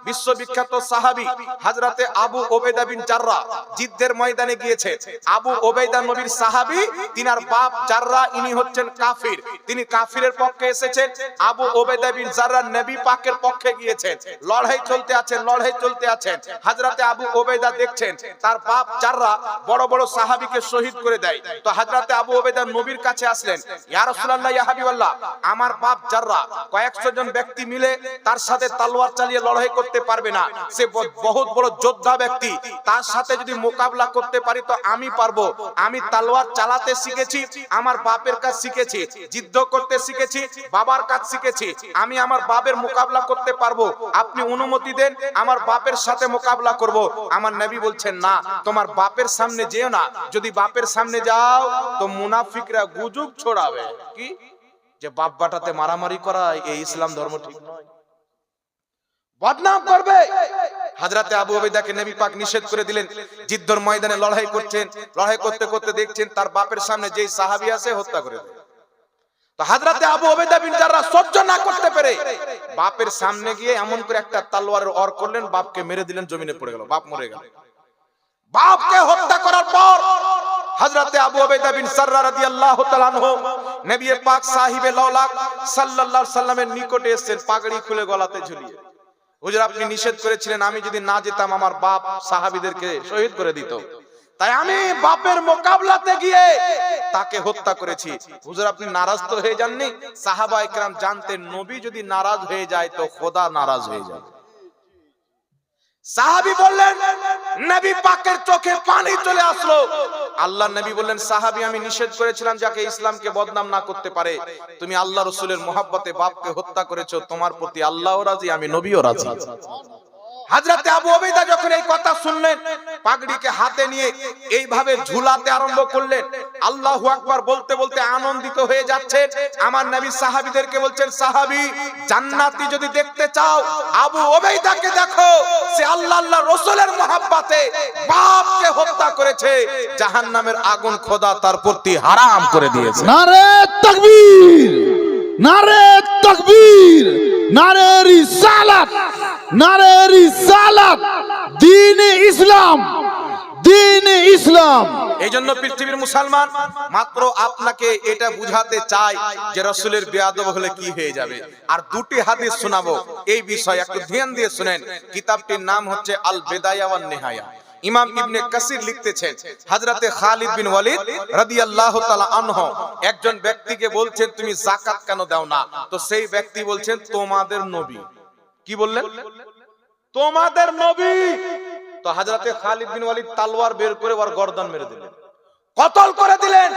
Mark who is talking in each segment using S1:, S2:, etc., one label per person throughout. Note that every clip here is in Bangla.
S1: বিশ্ববিখ্যাত সাহাবী হযরতে আবু ওবাইদা বিন জাররাহ জিদ্দের ময়দানে গিয়েছে। আবু ওবাইদা নবীর সাহাবী, তিনার বাপ জাররাহ ইনি হচ্ছেন কাফির, তিনি কাফিরের পক্ষে এসেছেন। আবু ওবাইদা বিন জাররাহ নবী পাকের পক্ষে গিয়েছেন। লড়াই চলতে আছেন। হযরতে আবু ওবাইদা দেখছেন তার বাপ জাররাহ বড় বড় সাহাবীকে শহীদ করে দেয়। তো হযরতে আবু ওবাইদা নবীর কাছে আসলেন, ইয়া রাসূলুল্লাহ, ইয়া হাবিবাল্লাহ, আমার বাপ জাররাহ কয়েকশো জন ব্যক্তি মিলে তার সাথে তলোয়ার চালিয়ে লড়াই করতে পারবে না, সে বহুত বড় যোদ্ধা ব্যক্তি, তার সাথে যদি মোকাবেলা করতে পারি তো আমি পারবো। আমি তলোয়ার চালাতে শিখেছি, আমার বাপের কাছ শিখেছি, যুদ্ধ করতে শিখেছি, বাবার কাছ শিখেছি, আমি আমার বাপের মোকাবেলা করতে পারবো। আপনি অনুমতি দেন, আমার বাপের সাথে মোকাবেলা করব। আমার নবী বলছেন, না, তোমার বাপের সামনে যেও না, যদি বাপের সামনে যাও তো মুনাফিকরা গুজব ছড়াবে কি যে বাপ বাটাতে মারামারি করা এই ইসলাম ধর্ম ঠিক নয়, বদনাম করবে। হযরতে আবু ওবাইদাকে নবী পাক নিষেধ করে দিলেন। যুদ্ধের ময়দানে লড়াই করতে করতে দেখছেন তার বাপের সামনে যেই সাহাবী আছে হত্যা করে দেয়। তো হযরতে আবু ওবাইদা বিন জাররাহ সহ্য না করতে পেরে বাপের সামনে গিয়ে এমন করে একটা তলোয়ারের ওর করলেন, বাপকে মেরে দিলেন, জমিনে পড়ে গেল, বাপ মরে গেল। বাপকে হত্যা করার পর হযরতে আবু ওবাইদা বিন জাররাহ রাদিয়াল্লাহু তাআলা আনহু নবী পাক সাহিবে লাওলাক সাল্লাল্লাহু আলাইহি সাল্লামের নিকটে এসেছেন, পাগড়ি খুলে গলাতে ঝুলিয়ে। হুজুর, আপনি নিষেধ করেছিলেন, আমি যদি না যেতাম আমার বাপ সাহাবীদেরকে শহীদ করে দিত, তাই আমি বাপের মোকাবেলাতে গিয়ে তাকে হত্যা করেছি। হুজুর, আপনি নারাজ তো হয়ে যাননি? সাহাবায়ে কেরাম জানতেন নবী যদি নারাজ হয়ে যায় তো খোদা নারাজ হয়ে যায়। সাহাবী বললেন, নবী পাকের চোখে পানি চলে আসলো। আল্লাহর নবী বললেন, সাহাবী, আমি নিষেধ করেছিলাম যাকে ইসলামকে বদনাম না করতে পারে, তুমি আল্লাহ রাসূলের মহব্বতে বাপকে হত্যা করেছো, তোমার প্রতি আল্লাহও রাজি, আমি নবীও রাজি। হযরতে আবু ওবাইদা যখন এই কথা শুনলেন, পাগড়িকে হাতে নিয়ে এইভাবে ঝুলাতে আরম্ভ করলেন। আল্লাহু আকবার বলতে বলতে আনন্দিত হয়ে যাচ্ছেন। আমার নবী সাহাবীদেরকে বলছেন, সাহাবী, জান্নাতি যদি দেখতে চাও আবু ওবাইদাকে দেখো, সে আল্লাহ রাসূলের মহব্বতে বাপকে হত্যা করেছে, জাহান্নামের আগুন খোদা তার প্রতি হারাম করে দিয়েছে।
S2: নারে তাকবীর, নারে তাকবীর, নারে রিসালাত, নারে রিসালাত, দ্বীন-ই ইসলাম, দ্বীন-ই ইসলাম।
S1: এই জন্য পৃথিবীর মুসলমান মাত্র আপনাকে এটা বুঝাতে চাই যে রাসূলের বেয়াদব হলে কি হয়ে যাবে। আর দুটি হাদিস শোনাবো এই বিষয়ে, একটু ধ্যান দিয়ে শুনেন। কিতাবটির নাম হচ্ছে আল বিদায়া ওয়ান নিহায়া। ইমাম ইবনে কাসির লিখতেছেন, হযরতে খালিদ বিন ওয়ালিদ রাদিয়াল্লাহু তাআলা আনহু একজন ব্যক্তিকে বলছেন, তুমি যাকাত কেন দাও না? তো সেই ব্যক্তি বলছেন, তোমাদের নবী। কি বললেন? তোমাদের নবী। তো হযরতে খালিদ বিন ওয়ালিদ তলোয়ার বের করে ওর গর্দান মেরে দিলেন, কতল করে দিলেন।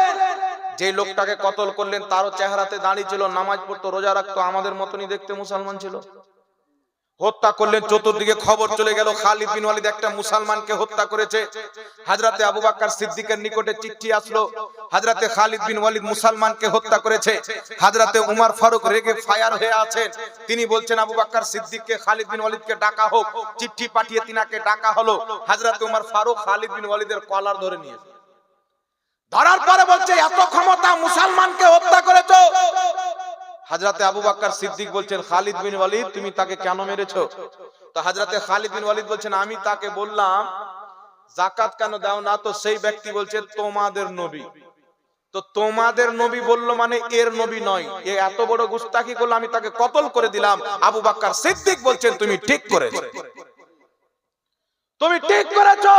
S1: যে লোকটাকে কতল করলেন তারও চেহারাতে দাড়ি ছিল, নামাজ পড়তো, রোজা রাখতো, আমাদের মতনই দেখতে মুসলমান ছিল। হত্যা করলেন, চতুর্দিকে খবর চলে গেল খালিদ বিন ওয়ালিদ একটা মুসলমানকে হত্যা করেছে। হযরতে আবু বকর সিদ্দিকের নিকটে চিঠি আসলো, হযরতে খালিদ বিন ওয়ালিদ মুসলমানকে হত্যা করেছে। হযরতে উমর ফারুক রেগে ফায়ার হয়ে আছেন, তিনি বলছেন আবু বকর সিদ্দিককে খালিদ বিন ওয়ালিদকে ডাকা হোক। চিঠি পাঠিয়ে তিনাকে ডাকা হলো। হযরতে উমর ফারুক খালিদ বিন ওয়ালিদের কলার ধরে নিয়েছে, ধরার পরে বলছে, এত ক্ষমতা, মুসলমানকে হত্যা করেছো। হযরতে আবু বকর সিদ্দিক বলছেন, খালিদ বিন ওয়ালিদ, তুমি তাকে কেন মেরেছো? তো হযরতে খালিদ বিন ওয়ালিদ বলছেন, আমি তাকে বললাম যাকাত কেন দাও না? তো সেই ব্যক্তি বলছে, তোমাদের নবী। তো তোমাদের নবী বলল মানে এর নবী নয়, এ এত বড় গুস্তাখি করলো, আমি তাকে কতল করে দিলাম। আবু বকর সিদ্দিক বলছেন, তুমি ঠিক করেছো, তুমি ঠিক করেছো।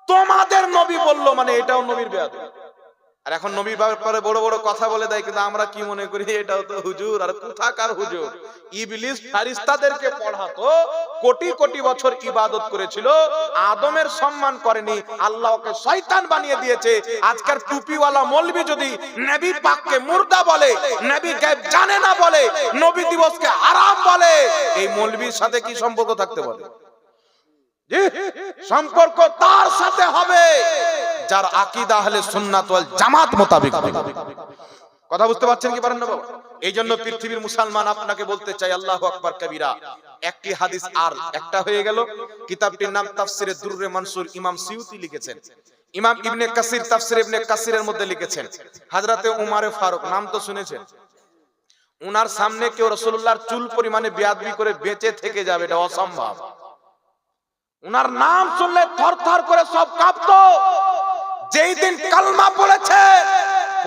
S1: তোমাদের নবী বলল মানে এটাও নবীর বেয়াদবি। আর এখন নবীর ব্যাপারে বড় বড় কথা বলে দেয়, কিন্তু আমরা কি মনে করি এটাও তো হুজুর। আর কোথাকার হুজুর? ইবলিস ফেরেশতাদেরকে পড়াতো, কোটি কোটি বছর ইবাদত করেছিল, আদমের সম্মান করেনি, আল্লাহকে শয়তান বানিয়ে দিয়েছে। আজকের টুপিওয়ালা মৌলবি যদি নবী পাককে মুর্দা বলে, নবী গায়েব জানে না বলে, নবী দিবসকে হারাম বলে, এই মৌলবির সাথে কি সম্পর্ক থাকতে পারে? সম্পর্ক তার সাথে হবে যার আকীদা আহলে সুন্নাত ওয়াল জামাত মোতাবেক হবে। কথা বুঝতে পারছেন কি পারেন না বাবা? এই জন্য পৃথিবীর মুসলমান আপনাকে বলতে চাই, আল্লাহু আকবার কবীরা। একটি হাদিস আর একটা হয়ে গেল। কিতাবটির নাম তাফসিরে দুররে মানসুর, ইমাম সিউতি লিখেছেন। ইমাম ইবনে কাসির তাফসির ইবনে কাসিরের মধ্যে লিখেছেন, হযরতে উমর ফারুক, নাম তো শুনেছেন। উনার সামনে কেউ রাসূলুল্লাহর চুল পরিমাণে বেয়াদবি করে বেঁচে থেকে যাবে, এটা অসম্ভব। উনার নাম শুনলে থরথর করে সব কাঁপতো। যেই দিন কালমা পড়েছে,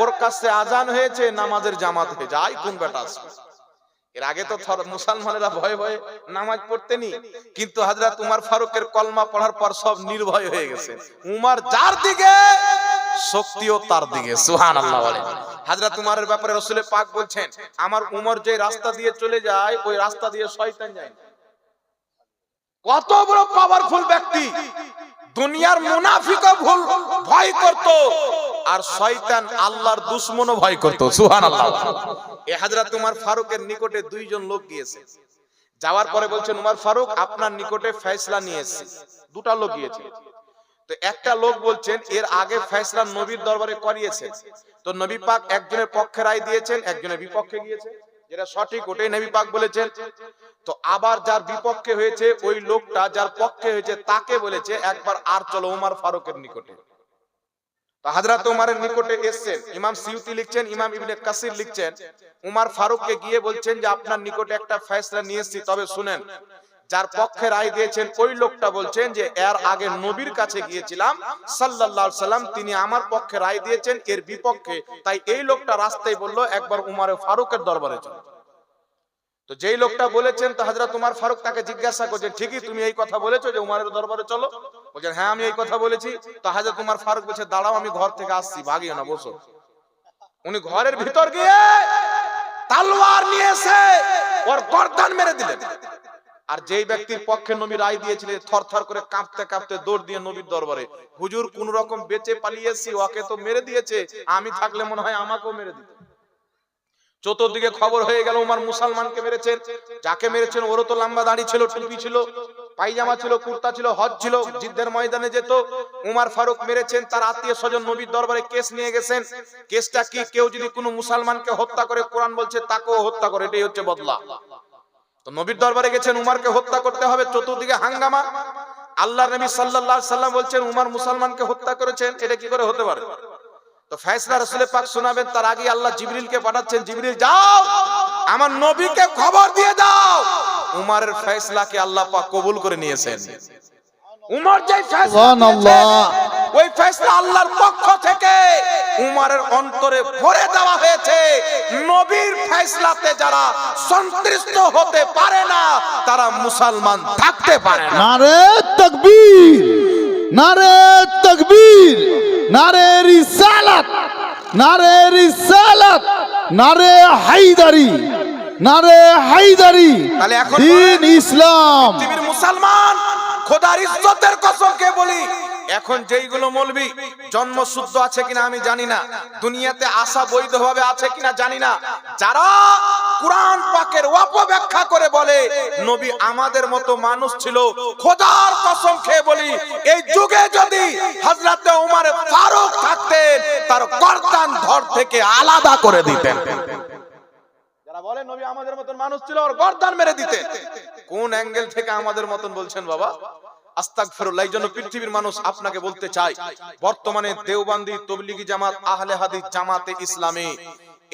S1: প্রকাশ্যে আজান হয়েছে, নামাজের জামাত হয়ে যায়, কোন বেটা আছে? এর আগে তো মুসলমানেরা ভয়ে ভয়ে নামাজ পড়তেনি, কিন্তু হযরত উমর ফারুকের কলমা পড়ার পর সব নির্ভয় হয়ে গেছে। উমর যার দিকে, শক্তিও তার দিকে। সুবহানাল্লাহ বলে। হযরত উমরের ব্যাপারে রাসূল পাক বলছেন, আমার উমর যে রাস্তা দিয়ে চলে যায়, ওই রাস্তা দিয়ে শয়তান যায় না। কত বড় পাওয়ারফুল ব্যক্তি! দুনিয়ার মুনাফিকও ভয় করত, আর শয়তান আল্লাহর দুশমনও ভয় করত। সুবহানাল্লাহ। এই হযরত উমর ফারুকের নিকটে দুইজন লোক গিয়েছে। যাওয়ার পরে বলছেন, উমর ফারুক, আপনার নিকটে ফয়সালা নিয়ে এসেছি। দুটা লোক গিয়েছে। তো একটা লোক বলছেন, এর আগে ফয়সালা নবীর দরবারে করিয়েছেন, তো নবী পাক একজনের পক্ষে রায় দিয়েছেন, একজনের বিপক্ষে গিয়েছে, যেটা সঠিক ওটাই নবী পাক বলেছেন। তো আবার যার বিপক্ষে হয়েছে, ওই লোকটা যার পক্ষে হয়েছে তাকে বলেছে, একবার আর চলো উমর ফারুকের নিকটে। তো হযরত উমরের নিকটে এসেছেন। ইমাম সিউতি লিখছেন, ইমাম ইবনে কাসির লিখছেন, উমর ফারুককে গিয়ে বলছেন যে আপনার নিকটে একটা ফয়সালা নিয়ে এসেছি, তবে শুনেন। যার পক্ষে রায় দিয়েছেন ওই লোকটা বলছেন যে এর আগে নবীর কাছে গিয়েছিলাম সাল্লাল্লাহু আলাইহি সাল্লাম, তিনি আমার পক্ষে রায় দিয়েছেন এর বিপক্ষে, তাই এই লোকটা রাস্তায় বলল একবার উমর ফারুকের দরবারে চলো। তো যেই লোকটা বলেছেন, তো হযরত উমর ফারুক তাকে জিজ্ঞাসা করছেন, ঠিকই তুমি এই কথা বলেছো যে উমরের দরবারে চলো? বলেন, হ্যাঁ আমি এই কথা বলেছি। তো হযরত উমর ফারুক বলছে, দাঁড়াও, আমি ঘর থেকে আসছি, ভাগিও না, বসো। উনি ঘরের ভিতর গিয়ে তলোয়ার নিয়ে এসে ওর গর্দান মেরে দিলেন। আর যেই ব্যক্তির পক্ষে নবী রায় দিয়েছিলেন, থরথর করে কাঁপতে কাঁপতে দৌড় দিয়ে নবীর দরবারে, হুজুর কোন রকম বেঁচে পালিয়েছি, ওকে তো মেরে দিয়েছে, আমি থাকলে মনে হয় আমাকেও মেরে দিত। চতুর্দিকে খবর হয়ে গেল উমর মুসলমানকে মেরেছেন। যাকে মেরেছেন ওরও তো লম্বা দাড়ি ছিল, টুপি ছিল, পায়জামা ছিল, কুর্তা ছিল, হজ ছিল, যুদ্ধের ময়দানে যেত। উমর ফারুক মেরেছেন, তার আত্মীয় স্বজন নবীর দরবারে কেস নিয়ে গেছেন। কেসটা কি, কেউ যদি কোনো মুসলমানকে হত্যা করে, কোরআন বলছে তাকেও হত্যা করে, এটাই হচ্ছে বদলা। তো নবীর দরবারে গেছেন, উমরকে হত্যা করতে হবে, চতুর্দিকে হাঙ্গামা। আল্লাহর নবী সাল্লাল্লাহু আলাইহি সাল্লাম বলছেন উমর মুসলমানকে হত্যা করেছেন, এটা কি করে হতে পারে? তো ফয়সালা রাসূল পাক শোনাবেন, তার আগে আল্লাহ জিবরিলকে পাঠাচ্ছেন, জিবরিল যাও আমার নবীকে খবর দিয়ে দাও উমরের ফয়সালাকে আল্লাহ পাক কবুল করে নিয়েছেন। উমর যেই ফয়সালা, সুবহানাল্লাহ, ওই ফয়সালা আল্লাহর পক্ষ থেকে উমরের অন্তরে ভরে দেওয়া হয়েছে। নবীর ফয়সালাতে যারা সন্তুষ্ট হতে পারে না, তারা মুসলমান থাকতে পারে না।
S2: নারে তাকবীর, নারে তাকবীর, নারে রিসালাত, নারে রিসালাত, নারে হায়দারি, নারে হায়দারি।
S1: তাহলে এখন
S2: দ্বীন ইসলাম।
S1: পৃথিবীর মুসলমান, খোদার ইজ্জতের কসমকে বলি, এখন যেইগুলো মৌলবি জন্মসূত্র আছে কিনা আমি জানি না, দুনিয়াতে আসা বৈধভাবে আছে কিনা জানি না, যারা কুরআন পাকের অপব্যাখ্যা করে বলে নবী আমাদের মতো মানুষ ছিল, খোদার কসম খেয়ে বলি, এই যুগে যদি হযরত ওমর ফারুক থাকতেন, তার গর্দান ধর থেকে আলাদা করে দিতেন। যারা বলে নবী আমাদের মতন মানুষ ছিল, ওর গর্দান মেরে দিতেন। কোন অ্যাঙ্গেল থেকে আমাদের মতন বলছেন বাবা? আস্তাগফিরুল্লাহ। এইজন্য পৃথিবীর মানুষ আপনাকে বলতে চাই, বর্তমানে দেওবন্দি, তবলিগি জামাত, আহলে হাদিস, জামাতে ইসলামী,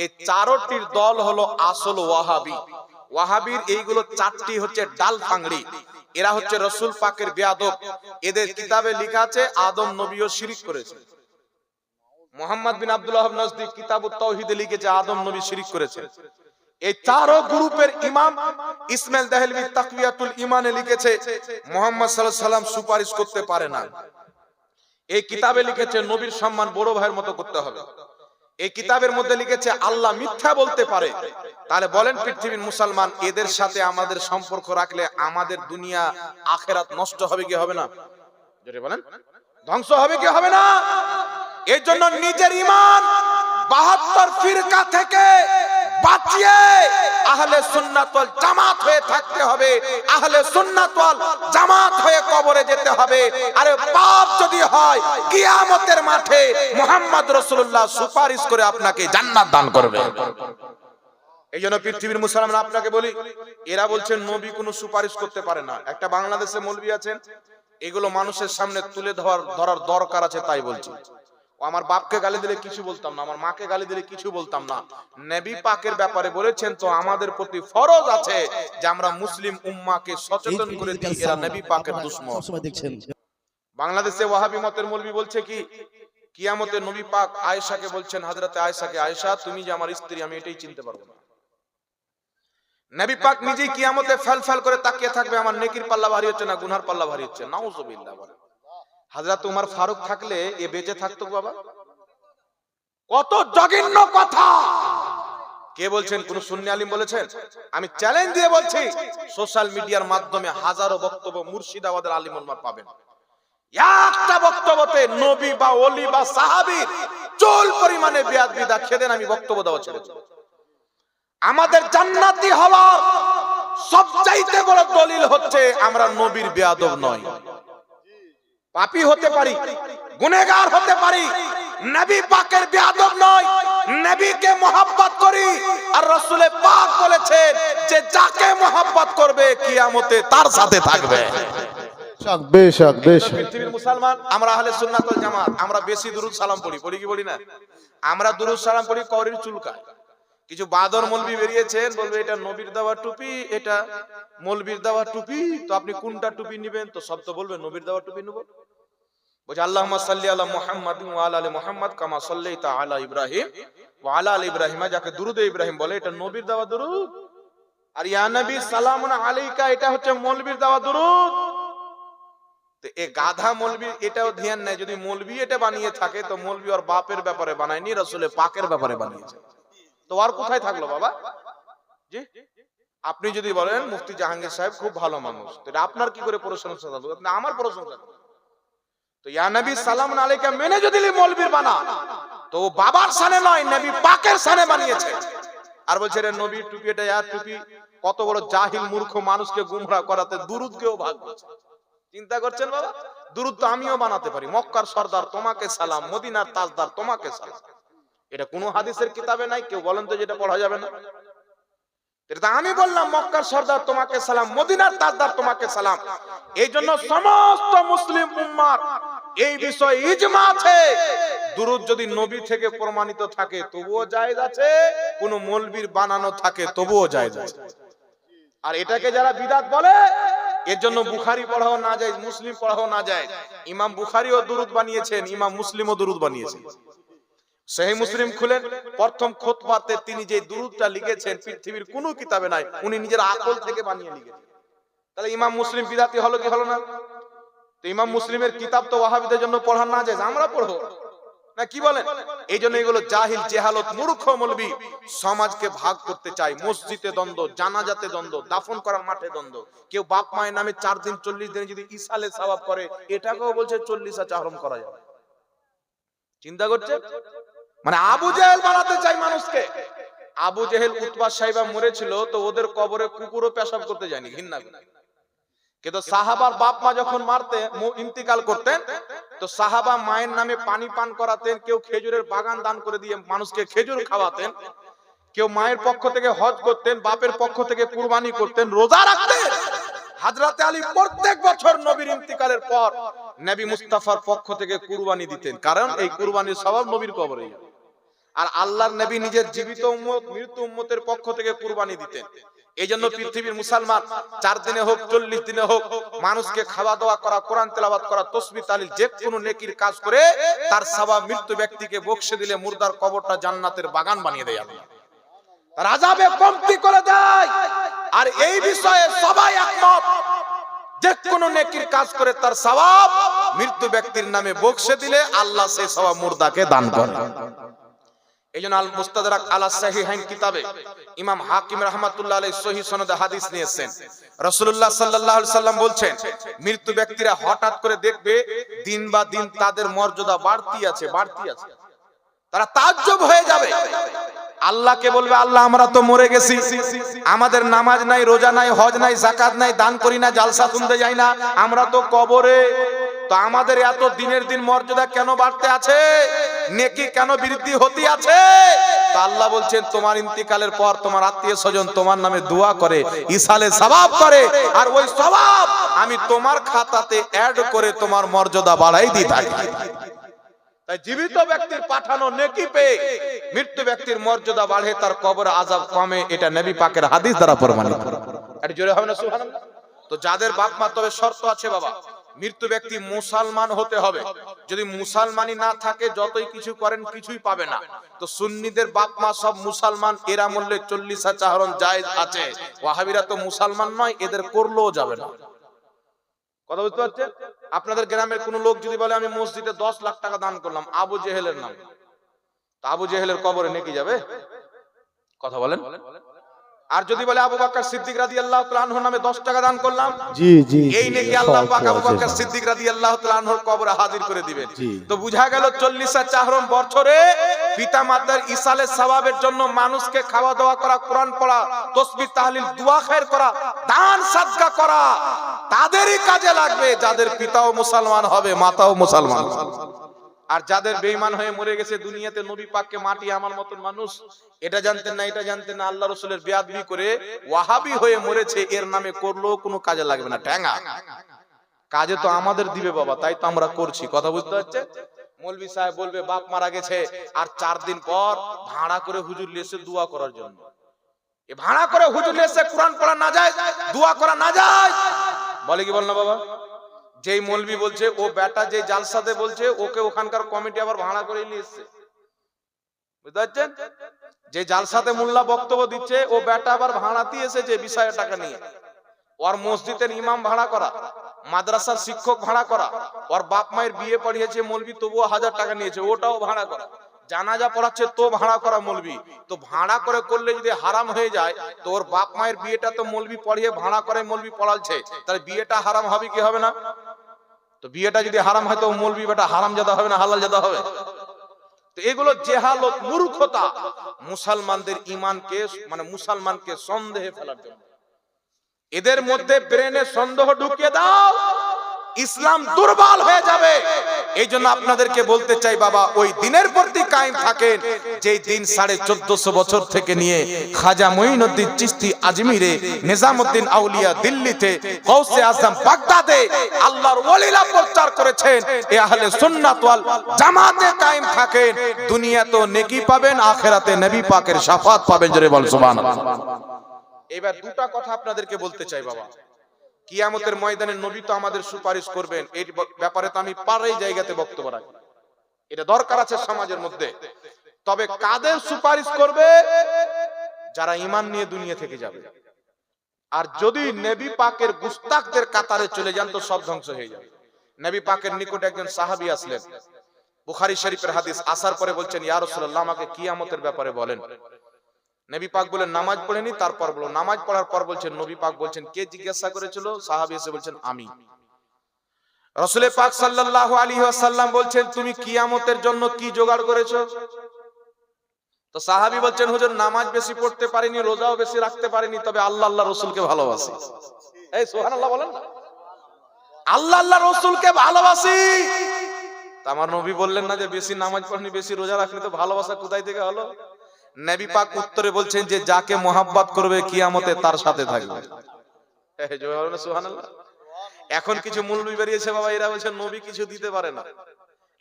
S1: এই চারটির দল হলো আসল ওয়াহাবি। ওয়াহাবির এইগুলো চারটি হচ্ছে ডাল ফাংড়ি। এরা হচ্ছে রাসূল পাকের বেয়াদব। এদের কিতাবে লেখা আছে আদম নবীও শিরক করেছে। মুহাম্মদ বিন আব্দুল ওয়াহাব নজদি কিতাবুত তাওহীদে লিখেছে আদম নবী শিরক করেছে। এই চারো গ্রুপের ইমাম ইসমাইল দেহলভী তাকওয়াতুল ঈমানে লিখেছে মুহাম্মদ সাল্লাল্লাহু আলাইহি সাল্লাম সুপারিশ করতে পারে না। এই কিতাবে লিখেছে নবীর সম্মান বড় ভাইয়ের মতো করতে হবে। এই কিতাবের মধ্যে লিখেছে আল্লাহ মিথ্যা বলতে পারে। তাহলে বলেন পৃথিবীর মুসলমান, এদের সাথে আমাদের সম্পর্ক রাখলে আমাদের দুনিয়া আখিরাত নষ্ট হবে কি হবে না? জোরে বলেন, ধ্বংস হবে কি হবে না? এই জন্য নিজের ঈমান 72 ফিরকা থেকে বাঁচিয়ে আহলে সুন্নাত ওয়াল জামাত হয়ে থাকতে হবে। আহলে সুন্নাত ওয়াল জামাত হয়ে কবরে যেতে হবে। আরে পাপ যদি হয়, কিয়ামতের মাঠে মুহাম্মদ রাসূলুল্লাহ সুপারিশ করে আপনাকে জান্নাত দান করবে। এই জন্য পৃথিবীর মুসলমান আপনাকে বলি, এরা বলছেন নবী কোনো সুপারিশ করতে পারে না। একটা বাংলাদেশে মৌলবি আছেন, এগুলো মানুষের সামনে তুলে ধরার দরকার আছে, তাই বলছি। ও আমার বাপকে গালি দিলে কিছু বলতাম না, আমার মাকে গালি দিলে কিছু বলতাম না। নবী পাকের ব্যাপারে বলেছেন, তো আমাদের প্রতি ফরজ আছে যে আমরা মুসলিম উম্মাহকে সচেতন করে দিই এরা নবী পাকের দুশমন। বাংলাদেশে ওয়াহাবি মতের মৌলবি বলছে কি কিয়ামতে নবী পাক আয়েশাকে বলছেন, হযরতে আয়েশাকে, আয়েশা তুমি যে আমার স্ত্রী আমি এটাই চিনতে পারবো না। নবী পাক নিজেই কিয়ামতে ফেল করে তাকিয়ে থাকবে, আমার নেকির পাল্লা ভারী হচ্ছে না গুনহার পাল্লা ভারী হচ্ছে। নাউজুবিল্লাহ। হযরত উমর ফারুক থাকলে এ বেঁচে থাকতো বাবা? কত জঘন্য কথা! কে বলছেন? কোন সুন্নি আলিম বলেছেন? আমি চ্যালেঞ্জ দিয়ে বলছি, সোশ্যাল মিডিয়ার মাধ্যমে হাজারো বক্তব্য মুর্শিদাবাদের আলিম উলামা পাবেন, একটা বক্তব্যতে নবী বা ওলি বা সাহাবীর চুল পরিমাণে বেয়াদবি খেদেন আমি বক্তব্য দেওয়া ছেড়ে দেব। আমাদের জান্নাতি হওয়ার সবচাইতে বড় দলিল হচ্ছে আমরা নবীর বেয়াদব নই। পাপী হতে পারি, গুনাহগার হতে পারি, নবী পাকের বেয়াদব নয়, নবীকে মহব্বত করি। আর রাসূল পাক বলেছেন যে যাকে মহব্বত করবে কিয়ামতে তার সাথে থাকবে।
S2: বেশক বেশক।
S1: পৃথিবীর মুসলমান আমরা আহলে সুন্নাত ওয়াল জামাত, আমরা বেশি দুরূদ সালাম পড়ি কি বলি না? আমরা দুরূদ সালাম পড়ি কওরির চুলকায়। কিছু বাদর মৌলবি বেরিয়েছেন, বলবে এটা নবীর দেওয়া টুপি, এটা মৌলবীর দেওয়া টুপি, তো আপনি কোনটা টুপি নেবেন? তো সব তো বলবেন নবীর দেওয়া টুপি নেব। বলছে আল্লাহুম্মা সাল্লি আলা মুহাম্মাদ ওয়া আলা আলি মুহাম্মাদ কামা সাল্লাইতা আলা ইব্রাহিম ওয়া আলা আলি ইব্রাহিম, যাকে দুরুদে ইব্রাহিম বলে এটা নবীর দেওয়া দুরুদ। আর ইয়া নবী সালামুন আলাইকা এটা হচ্ছে মৌলবীর দেওয়া দুরুদ। তো এ গাধা মৌলবি এটাও ধ্যান নেই, যদি মৌলবি এটা বানিয়ে থাকে তো মৌলবি ওর বাপের ব্যাপারে বানায়নি, রাসূলের পাকের ব্যাপারে বানিয়েছে। তো আর কোথায় থাকলো বাবা? জি, আপনি যদি বলেন মুফতি জাহাঙ্গীর সাহেব খুব ভালো মানুষ, তো এটা আপনার কি করে প্রশংসা করব? আপনি আমার প্রশংসা করুন। তো ইয়া নবী সালামুন আলাইকা মেনে যদি মৌলবীর বানা, তো বাবার শানে নয় নবী পাকের শানে বানিয়েছে। আর বলছে রে নবীর টুপি এটা ইয়ার টুপি। কত বড় জাহিল মূর্খ মানুষকে গুমরাহ করাতে দুরুদকেও ভাগ করছে। চিন্তা করছেন বাবা? দুরুদ তো আমিও বানাতে পারি, মক্কার সরদার তোমাকে সালাম, মদিনার তাজদার তোমাকে সালাম। এটা কোন হাদিসের কিতাবে নাই, কেউ বলেন তো যেটা পড়া যাবে না? এটা আমি বললাম মক্কার সরদার তোমাকে সালাম, মদিনার তাজদার তোমাকে সালাম। এই জন্য সমস্ত মুসলিম উম্মার এই বিষয়ে ইজমা আছে, দুরুদ যদি নবী থেকে প্রমাণিত থাকে তবুও জায়েজ আছে, কোন মৌলবীর বানানো থাকে তবুও জায়েজ আছে। আর এটাকে যারা বিদআত বলে এর জন্য বুখারী পড়াও না যায়, মুসলিম পড়াও না যায়। ইমাম বুখারীও দুরুদ বানিয়েছেন, ইমাম মুসলিমও দুরুদ বানিয়েছেন। সহিহ মুসলিম খুলেন, প্রথম খুতবাতে তিনি যে দুরুদটা লিখেছেন পৃথিবীর কোনো কিতাবে নাই, উনি নিজের আকল থেকে বানিয়ে লিখেছেন। তাহলে ইমাম মুসলিম বিদআতি হলো কি হলো না? তো ইমাম মুসলিমের কিতাব তো ওয়াহাবিদের জন্য পড়া না যায়, আমরা পড়বো না কি বলেন? এই জন্য এগুলো জাহিল জেহালত মূর্খ মৌলবি সমাজকে ভাগ করতে চায়। মসজিদে দ্বন্দ্ব, জানাজাতে দ্বন্দ্ব, দাফন করার মাঠে দ্বন্দ্ব। কেউ বাপ মায়ের নামে 4 দিন 40 দিন যদি ইসালে সওয়াব করে, এটাকেও বলছে 40 আছে হারাম করা যাবে। চিন্তা করছে? মানে আবু জেহেল বানাতে চাই মানুষকে। আবু জেহেল উতবা সাইবা মরেছিল, তো ওদের কবরে কুকুরও পেশাব করতে যায়নি, ঘৃণা করে। কিন্তু সাহাবার বাপ মা যখন মারতে ইন্তিকাল করতেন, তো সাহাবা মায়ের নামে পানি পান করাতেন, কেউ খেজুরের বাগান দান করে দিয়ে মানুষকে খেজুর খাওয়াতেন, কেউ মায়ের পক্ষ থেকে হজ করতেন, বাপের পক্ষ থেকে কুরবানি করতেন, রোজা রাখতেন। হযরত আলী প্রত্যেক বছর নবীর ইন্তিকালের পর নবী মুস্তাফার পক্ষ থেকে কুরবানি দিতেন, কারণ এই কুরবানির সওয়াব নবীর কবরে। আর আল্লাহর নবী নিজের জীবিত উম্মত মৃত্যু উম্মতের পক্ষ থেকে কুরবানি দিতেন। এই জন্য পৃথিবীর মুসলমান 4 দিনে হোক 40 দিনে হোক মানুষকে খাওয়া দাওয়া করা, কোরআন তেলাওয়াত করা, তাসবিহ তাহলিল যে কোনো নেকির কাজ করে তার সওয়াব মৃত্যু ব্যক্তিকে বকশে দিলে মুর্দার কবরটা জান্নাতের বাগান বানিয়ে দেয় আল্লাহ, তার আযাবে কমতি করে দেয়। আর এই বিষয়ে সবাই একমত, যে কোনো নেকির কাজ করে তার সওয়াব মৃত্যু ব্যক্তির নামে বকশে দিলে আল্লাহ সেই সওয়াব মুর্দাকে দান করে। এইজন্য আল মুস্তাদরাক আলা সাহিহাইন কিতাবে ইমাম হাকিম রাহমাতুল্লাহ আলাইহি সহিহ সনদে হাদিস নিয়েছেন। রাসূলুল্লাহ সাল্লাল্লাহু আলাইহি সাল্লাম বলছেন, মৃত্যু ব্যক্তিরা হঠাৎ করে দেখবে দিন বা দিন তাদের মর্যাদা বাড়তি আছে। তারা তাজ্জব হয়ে যাবে, আল্লাহকে বলবে আল্লাহ আমরা তো মরে গেছি, আমাদের নামাজ নাই, রোজা নাই, হজ নাই, যাকাত নাই, দান করি না, জালসা শুনতে যাই না, আমরা তো কবরে, তো আমাদের এত দিনের দিন মর্যাদা কেন বাড়তে আছে, নেকি কেন বৃদ্ধি হতে আছে? তো আল্লাহ বলছেন তোমার ইন্তিকালের পর তোমার আত্মীয় স্বজন তোমার নামে দোয়া করে, ইসালে সওয়াব করে, আর ওই সওয়াব আমি তোমার খাতাতে অ্যাড করে তোমার মর্যাদা বাড়াই দিই থাকি। তাই জীবিত ব্যক্তির পাঠানো নেকি পেয়ে মৃত্যু ব্যক্তির মর্যাদা বাড়ে, তার কবর আযাব কমে, এটা নবী পাকের হাদিস দ্বারা প্রমাণিত। আর জোরে হবে না সুবহানাল্লাহ? তো যাদের বাপ মা, তবে শর্ত আছে বাবা, মৃত্যু ব্যক্তি মুসলমান হতে হবে। যদি মুসলমানই না থাকে যতই কিছু করেন কিছুই পাবে না। তো সুন্নিদের বাপ মা সব মুসলমান, এরা মরলে 40 চাহরণ জায়েজ আছে। ওয়াহাবিরা তো মুসলমান নয়, এদের করলেও যাবে না। কথা বুঝতে পারছেন? আপনাদের গ্রামের কোন লোক যদি বলে আমি মসজিদে 10 লাখ টাকা দান করলাম আবু জেহেলের নাম, তা আবু জেহেলের কবরে নেকি যাবে? কথা বলেন। আর যদি বলে আবু বকর সিদ্দিক রাদিয়াল্লাহু তাআলা আনহুর নামে 10 টাকা দান করলাম,
S2: জি জি
S1: এই নেকি আল্লাহ পাক আবু বকর সিদ্দিক রাদিয়াল্লাহু তাআলা আনহুর কবরে হাজির করে দিবেন। তো বুঝা গেল 40 চাহরম বছরে পিতামাতার ইসালের সওয়াবের জন্য মানুষকে খাওয়া দাওয়া করা, কোরআন পড়া, তাসবিহ তাহলিল, দোয়া খায়ের করা, দান সাদকা করা তাদেরই কাজে লাগবে যাদের পিতাও মুসলমান হবে, মাতাও মুসলমান। আর যাদের বেঈমান হয়ে মরে গেছে দুনিয়াতে, নবী পাককে মাটি আমার মতন মানুষ এটা জানতেন না, এটা জানতেন না, আল্লাহ রাসূলের বেয়াদবি করে ওয়াহাবি হয়ে মরেছে, এর নামে করলেও কোনো কাজে লাগবে না। ঠ্যাঙ্গা কাজে তো আমাদের দিবে বাবা, তাই তো আমরা করছি। কথা বুঝতে হচ্ছে? মৌলভী সাহেব বলবে বাপ মারা গেছে, আর 4 দিন পর ভাড়া করে হুজুর এসে দোয়া করার জন্য। এ ভাড়া করে হুজুর এসে কোরআন পড়া না যায়, দোয়া করা না যায়, বলে কি বল না বাবা? যেই মৌলভী বলছে ও বেটা যে জালসাতে বলছে, ওকে ওখানকার কমিটি আবার ভাড়া করে নিয়ে এসেছে। বুঝতে পারছেন? যে জালসাতে মোল্লা বক্তব্য দিচ্ছে, ও বেটা আবার ভাড়াতে এসেছে বিষয়ে টাকা নিয়ে। ওর মসজিদের ইমাম ভাড়া করা, মাদ্রাসার শিক্ষক ভাড়া করা, ওর বাপ মায়ের বিয়ে পড়িয়েছে মৌলভী, তবুও 1000 টাকা নিয়েছে, ওটাও ভাড়া করা। জানাজা পড়াচ্ছে তো ভাড়া করা মৌলভী। তো ভাড়া করে করলে যদি হারাম হয়ে যায়, তো ওর বাপ মায়ের বিয়েটা তো মৌলভী পড়িয়ে ভাড়া করে মৌলভী পড়াচ্ছে, তাহলে বিয়েটা হারাম হবে কি হবে না? তো বিয়েটা যদি হারাম হয় তো মৌলভী বেটা হারামজাদা হবে না হালাল জাদা হবে? তো এগুলো জেহালত, মূর্খতা, মুসলমানদের ঈমানকে মানে মুসলমানকে সন্দেহে ফেলার জন্য। এদের মধ্যে ব্রেনে সন্দেহ ঢুকিয়ে দাও, ইসলাম দুর্বল হয়ে যাবে। এই জন্য আপনাদেরকে বলতে চাই বাবা, ওই দিনের প্রতি কায়েম থাকেন যেই দিন 1450 বছর থেকে নিয়ে খাজা মঈনুদ্দিন চিশতি আজমিরে, নিজামউদ্দিন আউলিয়া দিল্লিতে, গৌসে আজম বাগদাদে আল্লাহর ওলিরা প্রচার করেছেন। এ আহলে সুন্নাত ওয়াল জামাতে কায়েম থাকেন, দুনিয়াতেও নেকি পাবেন, আখিরাতে নবী পাকের শাফাত পাবেন। জোরে বল সুবহানাল্লাহ। এবার দুটা কথা আপনাদেরকে বলতে চাই বাবা। কিয়ামতের ময়দানে নবী তো আমাদের সুপারিশ করবেন, এই ব্যাপারে তো আমি পারাই জায়গাতে বক্তব্য রাখি, এটা দরকার আছে সমাজের মধ্যে। তবে কাদের সুপারিশ করবে? যারা ঈমান নিয়ে দুনিয়া থেকে যাবে। আর যদি নবী পাকের গুস্তাখদের কাতারে চলে যান তো সব ধ্বংস হয়ে যাবে। নবী পাকের নিকটে একজন সাহাবী আসলেন, বুখারী শরীফের হাদিস, আসার পরে বলছেন ইয়া রাসূলুল্লাহ আমাকে কিয়ামতের ব্যাপারে বলেন। নবী পাক বলেন নামাজ পড়েনি, তারপর বলো। নামাজ পড়ার পর বলছেন, নবী পাক বলছেন কে জিজ্ঞাসা করেছিল? সাহাবী এসে বলছেন আমি। রাসূল পাক সাল্লাল্লাহু আলাইহি ওয়াসাল্লাম বলছেন তুমি কিয়ামতের জন্য কি জোগাড় করেছো? তো সাহাবী বলছেন হুজুর নামাজ বেশি পড়তে পারিনি, রোজাও বেশি রাখতে পারিনি, তবে আল্লাহ আল্লাহ রাসূলকে ভালোবাসি। এই সুবহানাল্লাহ বলেন না, আল্লাহ আল্লাহ রাসূলকে ভালোবাসি। তা আমার নবী বললেন না যে বেশি নামাজ পড়নি, বেশি রোজা রাখনি, তো ভালোবাসা কোথায় থেকে হলো? নবী পাক উত্তরে বলছেন যে যাকে মোহাব্বত করবে কিয়ামতে তার সাথে থাকবে। সুবহানাল্লাহ। এখন কিছু মৌলবি বেরিয়েছে বাবা, এরা বলছে নবী কিছু দিতে পারে না,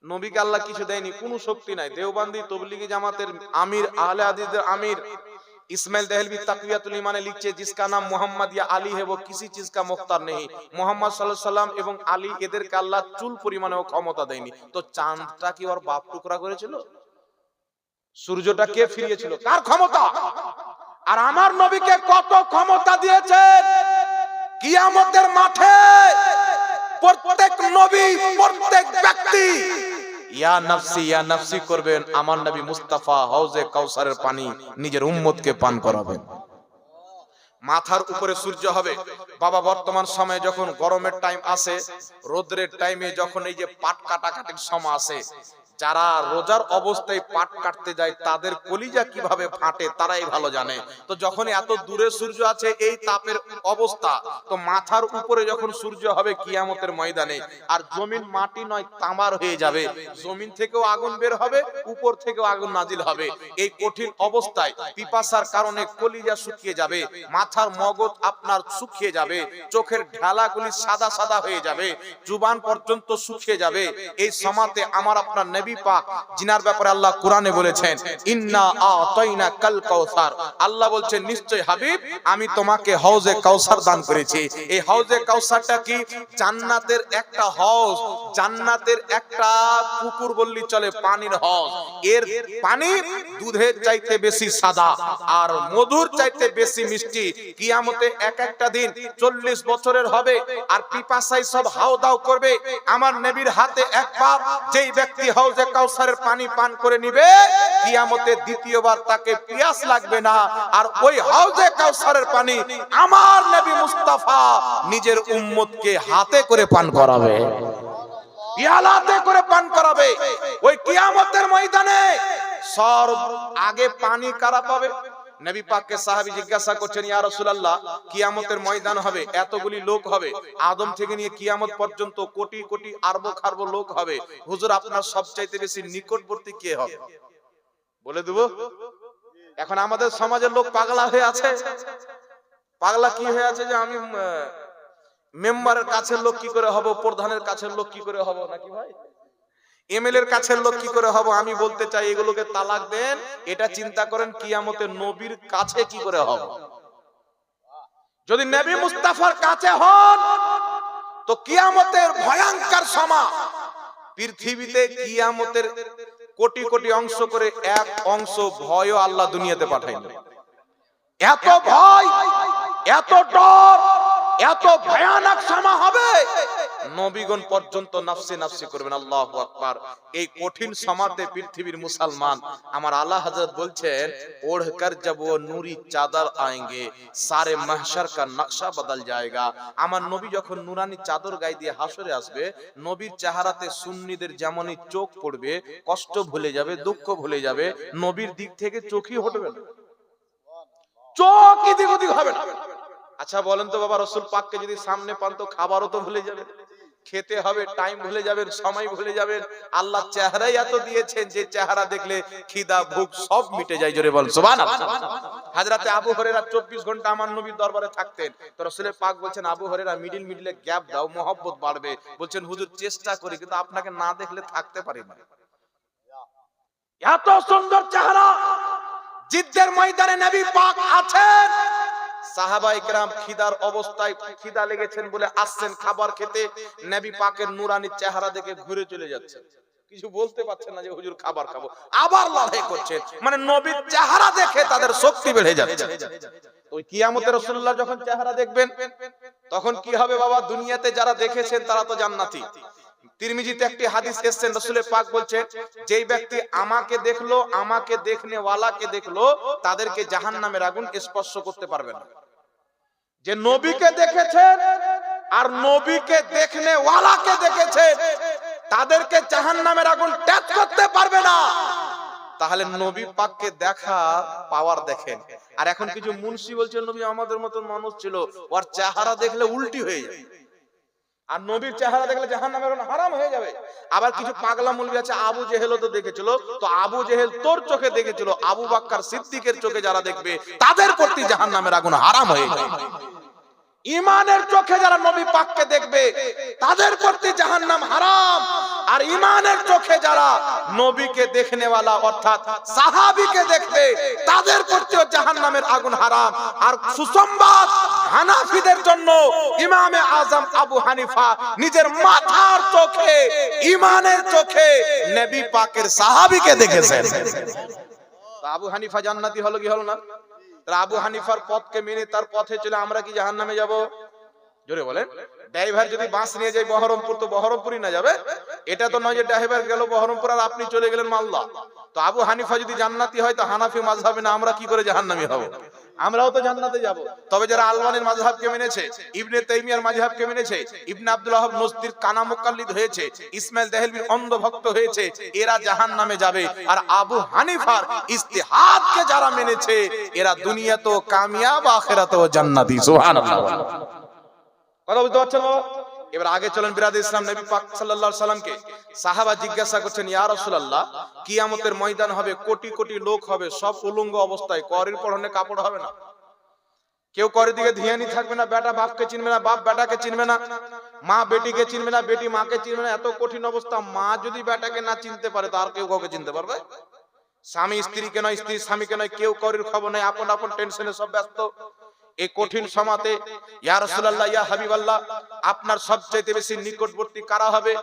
S1: নবীকে আল্লাহ কিছু দেয়নি, কোনো শক্তি নাই। দেওবন্দি তবলিগি জামাতের আমির, আহলে হাদিসদের আমির ইসমাইল দেহলভি তাকওয়াতুল ঈমানে লিখছে जिसका नाम मोहम्मद या अली है वो किसी चीज का मुख्तार नहीं। मोहम्मद সাল্লাল্লাহু আলাইহি সাল্লাম এবং আলী এদেরকে আল্লাহ চুল পরিমাণেও ক্ষমতা দেয়নি। তো চাঁদটা কি ওর বাপ টুকরা করেছিল? সূর্যটা কে ফিরিয়েছিল? কার ক্ষমতা? আর আমার নবীকে কত ক্ষমতা দিয়েছেন কিয়ামতের মাঠে। প্রত্যেক নবী, প্রত্যেক ব্যক্তি ইয়া নাফসি করবেন, আমার নবী মুস্তাফা হাউজে কাউসারের পানি নিজের উম্মতকে পান করাবেন। মাথার উপরে সূর্য হবে বাবা। বর্তমান সময়ে যখন গরমের টাইম আসে, রোদ্রের টাইমে যখন এই যে পাট কাটাকাটির সময় আসে, যারা রোজার অবস্থায় পাট কাটতে যায় তাদের কলিজা কিভাবে ফাটে তারাই ভালো জানে। তো যখন এত দূরে সূর্য আছে, এই তাপের অবস্থা, তো মাথার উপরে যখন সূর্য হবে কিয়ামতের ময়দানে, আর জমিন মাটি নয় তামার হয়ে যাবে, জমিন থেকেও আগুন বের হবে, উপর থেকেও আগুন নাজিল হবে। এই কঠিন অবস্থায় পিপাসার কারণে কলিজা শুকিয়ে যাবে, মাথার মগজ আপনার শুকিয়ে যাবে, চোখের ঢালাগুলি সাদা সাদা হয়ে যাবে, জুবান পর্যন্ত শুকিয়ে যাবে। এই সমাতে আমার আপনার নবী পাক জিনার ব্যাপারে আল্লাহ কোরআনে বলেছেন ইন্না আতাইনা কাল কাউসার, আল্লাহ বলছেন নিশ্চয় হাবিব আমি তোমাকে হাউজে কাউসার দান করেছি। এই হাউজে কাউসারটা কি? জান্নাতের একটা হাউজ, জান্নাতের একটা পুকুর বললি চলে, পানির হাউজ। এর পানি দুধের চাইতে বেশি সাদা আর মধুর চাইতে বেশি মিষ্টি। কিয়ামতে এক একটা দিন 40 বছরের হবে আর পিপাসায় সব হাওদাও করবে। আমার নবীর হাতে একবার যেই ব্যক্তি হাউজে কাউসারের পানি পান করে নিবে, কিয়ামতে দ্বিতীয়বার তাকে পিয়াস লাগবে না। আর ওই হাউজে কাউসারের পানি আমার নবী মুস্তাফা নিজের উম্মতকে হাতে করে পান করাবে, পিয়ালাতে করে পান করাবে। ওই কিয়ামতের ময়দানে সর আগে পানি কারা পাবে? নবী পাককে সাহাবী জিজ্ঞাসা করছেন ইয়া রাসূলুল্লাহ কিয়ামতের ময়দান হবে, এতগুলি লোক হবে, আদম থেকে নিয়ে কিয়ামত পর্যন্ত কোটি কোটি আরব খারব লোক হবে, হুজুর আপনার সবচাইতে বেশি নিকটবর্তী কে হবে? বলে দেব। এখন আমাদের সমাজের লোক পাগলা হয়ে আছে। পাগলা কি হয়ে আছে যে আমি মেম্বারের কাছের লোক কি করে হব, প্রধানের কাছের লোক কি করে হব, নাকি ভাই এমএলএ এর কাছের লোক কি করে হব? আমি বলতে চাই এগুলোকে তালাক দেন। এটা চিন্তা করেন কিয়ামতে নবীর কাছে কি করে হব। যদি নবী মুস্তাফার কাছে হন তো কিয়ামতের ভয়ঙ্কর সময়, পৃথিবীতে কিয়ামতের কোটি কোটি অংশ করে এক অংশ ভয়ও আল্লাহ দুনিয়াতে পাঠায়নি। এত ভয়, এত ডর, এত ভয়ানক সময় হবে নবীগণ পর্যন্ত নাফসি নাফসি করবেন। আল্লাহু আকবার। এই কঠিন সময়তে পৃথিবীর মুসলমান আমার আলা হযরত বলছেন ওढ़कर जब वो नूरी चादर आएंगे सारे महशर का नक्शा बदल जाएगा। আমার নবী যখন নুরানি চাদর গায়ে দিয়ে হাসরে আসবে, নবীর চেহারাতে সুন্নিদের যেমনই চোখ পড়বে, কষ্ট ভুলে যাবে, দুঃখ ভুলে যাবে, নবীর দিক থেকে চোখই হটবে না, চোখ এদিক ওদিক হবে না। আচ্ছা বলেন তো বাবা, রাসূল পাককে যদি সামনে পান তো খাবারও তো ভুলে যাবেন, খেতে হবে টাইম ভুলে যাবেন, সময় ভুলে যাবেন। আল্লাহ চেহারাই এত দিয়েছেন যে চেহারা দেখলে খিদা ভুক সব মিটে যায়। জোরে বল সুবহানাল্লাহ। হযরতে আবু হুরায়রা 24 ঘন্টা আমার নবীর দরবারে থাকতেন। তো রাসূল পাক বলছেন আবু হুরায়রা মিডিলে গ্যাপ দাও, মহব্বত বাড়বে। বলছেন হুজুর চেষ্টা করি কিন্তু আপনাকে না দেখলে থাকতে পারি না। এত সুন্দর চেহারা। জিদ্দের ময়দানে নবী পাক আছেন, সাহাবায়ে কেরাম খিদার অবস্থায়, খিদা লেগেছেন বলে আসছেন খাবার খেতে, নবী পাকের নূরানি চেহারা দেখে ঘুরে চলে যাচ্ছে, কিছু বলতে পারছেন না যে হুজুর খাবার খাবো, আবার লড়াই করছেন। মানে নবীর চেহারা দেখে তাদের শক্তি বেড়ে যাচ্ছে। ওই কিয়ামতে রাসূলুল্লাহ যখন চেহারা দেখবেন তখন কি হবে বাবা? দুনিয়াতে যারা দেখেছেন তারা তো জান্নাতি। তিরমিজিতে একটি হাদিস এসেছে, রাসূল পাক বলছেন যেই ব্যক্তি আমাকে দেখলো, আমাকে দেখনে ওয়ালাকে দেখলো, তাদেরকে জাহান্নামের আগুন স্পর্শ করতে পারবে না। যে নবীকে দেখেছেন আর নবীকে দেখনে ওয়ালাকে দেখেছেন তাদেরকে জাহান্নামের আগুন টাচ করতে পারবে না। তাহলে নবী পাককে দেখা পাওয়ার দেখেন। আর এখন কিছু মুন্সি বলছে নবী আমাদের মতন মানুষ ছিল, ওর চেহারা দেখলে উল্টি হয়ে যায়, আর নবীর চেহারা দেখলে জাহান্নামের আগুন হারাম হয়ে যাবে। আবার কিছু পাগলা মুলবি আছে, আবু জেহেলও তো দেখেছিল, তো আবু জেহেল তোর চোখে দেখেছিল, আবু বকর সিদ্দিকের চোখে যারা দেখবে তাদের প্রতি জাহান্নামের আগুন হারাম হয়ে যাবে। ইমানের চোখে যারা নবী পাককে দেখবে তাদের প্রতি জাহান্নাম হারাম, আর ইমানের চোখে যারা নবীকে দেখনেওয়ালা অর্থাৎ সাহাবীকে দেখবে তাদের প্রতিও জাহান্নামের আগুন হারাম। আর সুসংবাদ হানাফিদের জন্য, ইমামে আজম আবু হানিফা নিজের মাথার চোখে, ইমানের চোখে নবী পাকের সাহাবীকে দেখেছেন। তো আবু হানিফা জান্নাতি হলো কি হলো না? আবু হানিফার পথকে মেনে তার পথে চলে আমরা কি জাহান্নামে যাব? জোরে বলেন। ড্রাইভার যদি বাস নিয়ে যায় বহরমপুর, তো বহরমপুরই না যাবে। এটা তো নয় যে ড্রাইভার গেল বহরমপুর আর আপনি চলে গেলেন মালদা। তো আবু হানিফা যদি জান্নাতি হয় তো হানাফি মাযহাবে না আমরা কি করে জাহান্নামী হব? আমরাও তো জান্নাতে যাব। তবে যারা আলবানির মাযহাবকে মেনেছে, ইবনে তাইমিয়ার মাযহাবকে মেনেছে, ইবনে আব্দুল ওয়াহাব নজদির কানা মুকাল্লিদ হয়েছে, ইসমাইল দেহলভির অন্ধ ভক্ত হয়েছে, এরা জাহান্নামে যাবে। আর আবু হানিফার ইজতিহাদকে যারা মেনেছে এরা দুনিয়াতেও কামিয়াব, আখিরাতেও জান্নাতি। সুবহানাল্লাহ। কথা বুঝতে পারছেন বাবা? এবার আগে চলেন বিরাদে ইসলাম। নবী পাক সাল্লাল্লাহু আলাইহি সাল্লামকে সাহাবা জিজ্ঞাসা করছেন ইয়া রাসূলুল্লাহ কিয়ামতের ময়দান হবে, কোটি কোটি লোক হবে, সব উলঙ্গ অবস্থায়, করির পরনে কাপড় হবে না। কেউ করে দিকে ধিয়ানি থাকবে না, বেটা বাপকে চিনবে না, বাপ বেটাকে চিনবে না, মা বেটিকে চিনবে না, বেটি মাকে চিনবে না। এত কঠিন অবস্থা। মা যদি বেটাকে না চিনতে পারে তো আর কেউ কাউকে চিনতে পারবে? স্বামী স্ত্রীকে নয়, স্ত্রী স্বামীকে নয়, কেউ কারোর খবর নেই, আপন আপন টেনশনে সব ব্যস্ত। এই কঠিন সমাতে ইয়া রাসূলুল্লাহ, ইয়া হাবিবাল্লাহ, আপনার সবচেয়ে বেশি নিকটবর্তী কারা হবে?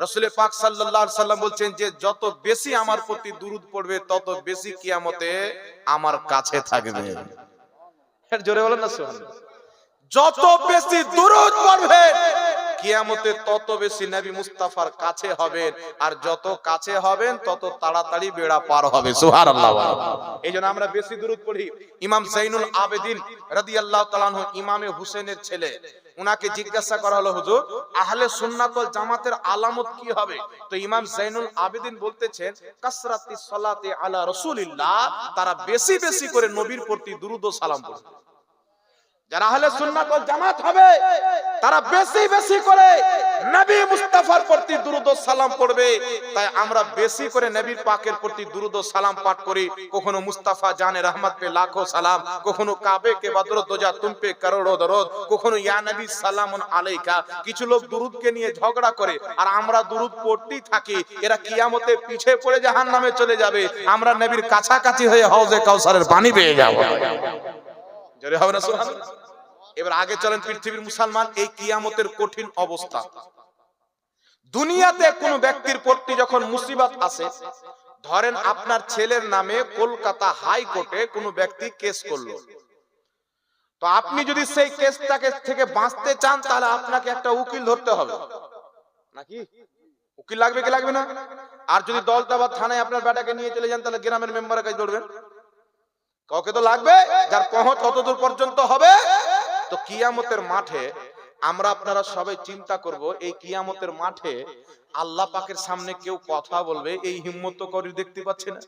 S1: রাসূল পাক সাল্লাল্লাহু আলাইহি সাল্লাম বলছেন যে যত বেশি আমার প্রতি দুরূদ পড়বে তত বেশি কিয়ামতে আমার কাছে থাকবে। জোরে বলেন না সুবহানাল্লাহ। যত বেশি দুরূদ পড়বে কিয়ামতে তত বেশি নবী মুস্তাফার কাছে হবেন, আর যত কাছে হবেন তত তাড়াতাড়ি বেড়া পার হবে। সুবহানাল্লাহ। এইজন্য আমরা বেশি দুরূদ পড়ি। ইমাম যাইনুল আবেদিন রাদিয়াল্লাহু তাআলা আনহু, ইমামে হুসেনের ছেলে, উনাকে জিজ্ঞাসা করা হলো, হুজুর আহলে সুন্নাত ওয়াল জামাতের আলামত কি হবে? তো ইমাম যাইনুল আবেদিন বলতেছেন, কাসরাতিস সালাতি আলা রাসূলিল্লাহ, তারা বেশি বেশি করে নবীর প্রতি দুরূদ ও সালাম পড়বে। যারা আহলে সুন্নাত ওয়াল জামাত হবে তারা বেশি বেশি করে নবী মুস্তাফার প্রতি দুরূদ ও সালাম পড়বে। তাই আমরা বেশি করে নবীর পাকের প্রতি দুরূদ ও সালাম পাঠ করি। কখনো মুস্তাফা জানে রহমত পে লাখো সালাম, কখনো কাবে কে বদর দোজা তুম পে করোড়ো দরুদ, কখনো ইয়া নবী সালামুন আলাইকা। কিছু লোক দুরূদকে নিয়ে ঝগড়া করে আর আমরা দুরূদ পড়তেই থাকি। এরা কিয়ামতে পিছে পড়ে জাহান্নামে চলে যাবে, আমরা নবীর কাছাকাছি হয়ে হাউজে কাউসারের পানি পেয়ে যাব। জোরে হবে না সুবহানাল্লাহ। এবার আগে চলেন, পৃথিবীর মুসলমান, এই কিয়ামতের কঠিন অবস্থা। দুনিয়াতে কোন ব্যক্তির প্রতি যখন মুসিবত আসে, ধরেন আপনার ছেলের নামে কলকাতা হাইকোর্টে কোন ব্যক্তি কেস করলো, তো আপনি যদি সেই কেসটাকে থেকে বাঁচতে চান তাহলে আপনাকে একটা উকিল ধরতে হবে, নাকি? উকিল লাগবে কি লাগবে না? আর যদি দৌলতাবাদ থানায় আপনার বেটাকে নিয়ে চলে যান তাহলে গ্রামের মেম্বারের কাছে দৌড়বেন, কাউকে তো লাগবে যার পৌঁছ ততদূর পর্যন্ত হবে। তো কিয়ামতের মাঠে আমরা আপনারা সবাই চিন্তা করব, এই কিয়ামতের মাঠে আল্লাহ পাকের সামনে কেউ কথা বলবে, এই হিম্মত তো করি দেখতে পাচ্ছি না।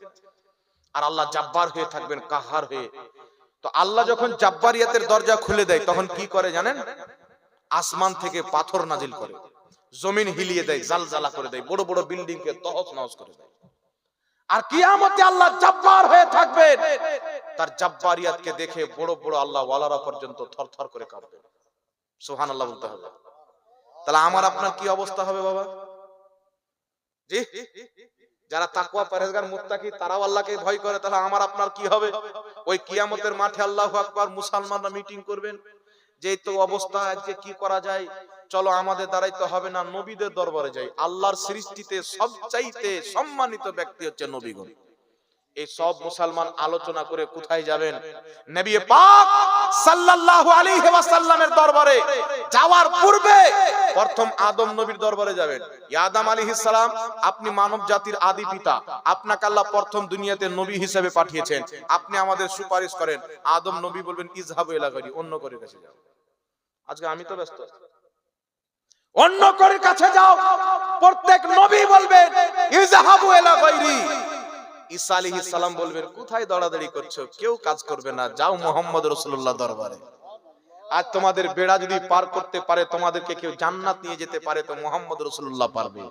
S1: আর আল্লাহ জাব্বার হয়ে থাকবেন, কাহার হয়ে। তো আল্লাহ যখন জাব্বারিয়াতের দরজা খুলে দেয় তখন কি করে জানেন? আসমান থেকে পাথর নাজিল করে, জমিন হিলিয়ে দেয়, জালজালা করে দেয়, বড় বড় বিল্ডিং কে তহস নহস করে দেয়। আর কিয়ামতে আল্লাহ জাব্বার হয়ে থাকবেন, তার জাব্বারিয়াতকে দেখে বড় বড় আল্লাহ ওয়ালারা পর্যন্ত থরথর করে কাঁপবে। সুবহানাল্লাহ বলতে হবে। তাহলে আমার আপনার কি অবস্থা হবে বাবা? জি, যারা তাকওয়া পরহেজগার মুত্তাকি তারাও আল্লাহকে ভয় করে, তাহলে আমার আপনার কি হবে? ওই কিয়ামতের মাঠে আল্লাহু আকবার মুসলমানরা মিটিং করবেন যে এই তো অবস্থা, আজকে কি করা যায়, চলো আমাদের দ্বারাই তো হবে না, নবীদের দরবারে যাই। আল্লাহর সৃষ্টিতে সবচাইতে সম্মানিত ব্যক্তি হচ্ছে নবীগণ। এই সব মুসলমান আলোচনা করে কোথায় যাবেন? নবী পাক সাল্লাল্লাহু আলাইহি ওয়াসাল্লামের দরবারে যাওয়ার পূর্বে প্রথম আদম নবীর দরবারে যাবেন। ইয়া আদম আলাইহিস সালাম, আপনি মানব জাতির আদি পিতা, আপনাকে আল্লাহ প্রথম দুনিয়াতে নবী হিসেবে পাঠিয়েছেন, আপনি আমাদের সুপারিশ করেন। আদম নবী বলবেন, ইযহাবু ইলা গায়রি, অন্য করে কাছে যাও। আজকে আমি তো ব্যস্ত আছি, অন্য করে কাছে যাও। প্রত্যেক নবী বলবেন ইযহাবু ইলা গায়রি। ঈসা আলাইহিস সালাম বলবেন, কোথায় দৌড়াদৌড়ি করছো, কেউ কাজ করবে না, যাও মুহাম্মদ রাসূলুল্লাহ দরবারে। আজ তোমাদের বেড়া যদি পার করতে পারে, তোমাদেরকে কেউ জান্নাত নিয়ে যেতে পারে, তো মুহাম্মদ রাসূলুল্লাহ পারবে।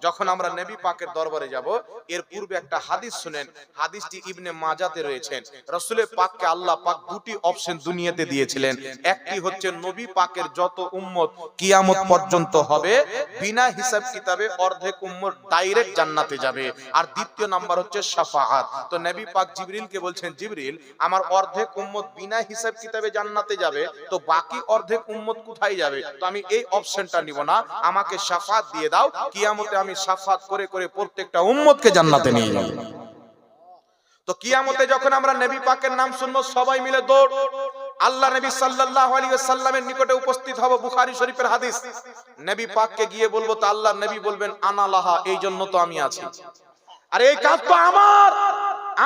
S1: যখন আমরা নবী পাকের দরবারে যাব, এর পূর্বে একটা হাদিস শুনেন, হাদিসটি ইবনে মাজাতে রয়েছেন। রাসূল পাককে আল্লাহ পাক দুটি অপশন দুনিয়াতে দিয়েছিলেন। একটি হচ্ছে নবী পাকের যত উম্মত কিয়ামত পর্যন্ত হবে, বিনা হিসাব কিতাবে অর্ধেক উম্মত ডাইরেক্ট জান্নাতে যাবে। আর দ্বিতীয় নাম্বার হচ্ছে শাফাআত। তো নবী পাক জিবরিলকে বলছেন, জিবরিল, আমার অর্ধেক উম্মত বিনা হিসাব কিতাবে জান্নাতে যাবে, তো বাকি অর্ধেক উম্মত কোথায় যাবে? তো আমি এই অপশনটা নিব না, আমাকে শাফাত দিয়ে দাও, কিয়ামতে আমি শাফাত করে করে প্রত্যেকটা উম্মতকে জান্নাতে নিয়ে যাব। তো কিয়ামতে যখন আমরা নবী পাকের নাম শুনবো, সবাই মিলে দৌড় আল্লাহ নবী সাল্লাল্লাহু আলাইহি ওয়াসাল্লামের নিকটে উপস্থিত হব। বুখারী শরীফের হাদিস। নবী পাককে গিয়ে বলবো, তো আল্লাহ নবী বলবেন, আনা লাহা, এই জন্য তো আমি আছি। আর এই কাজ তো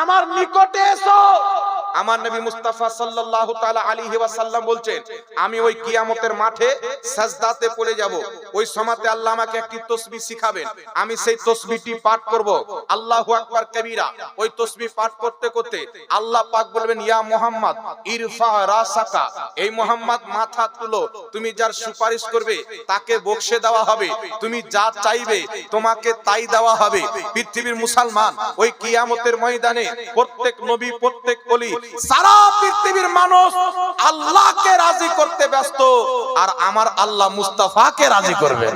S1: আমার নিকটে এসো। আমার নবী মুস্তাফা সাল্লাল্লাহু তাআলা আলাইহি ওয়াসাল্লাম বলছেন, আমি ওই কিয়ামতের মাঠে সাজদাতে পড়ে যাব। ওই সময়তে আল্লাহ আমাকে একটি তাসবিহ শিখাবেন, আমি সেই তাসবিহটি পাঠ করব, আল্লাহু আকবার কবীরা। ওই তাসবিহ পাঠ করতে করতে আল্লাহ পাক বলবেন, ইয়া মুহাম্মদ ইরফা রাসাকা, এই মুহাম্মদ মাথা তুলো, তুমি যার সুপারিশ করবে তাকে বখশে দেওয়া হবে, তুমি যা চাইবে তোমাকে তাই দেওয়া হবে। পৃথিবীর মুসলমান, ওই কিয়ামতের ময়দানে প্রত্যেক নবী, প্রত্যেক ওলি সারা পৃথিবীর মানুষ আল্লাহকে রাজি করতে ব্যস্ত, আর আমার আল্লাহ মুস্তাফাকে রাজি করবেন,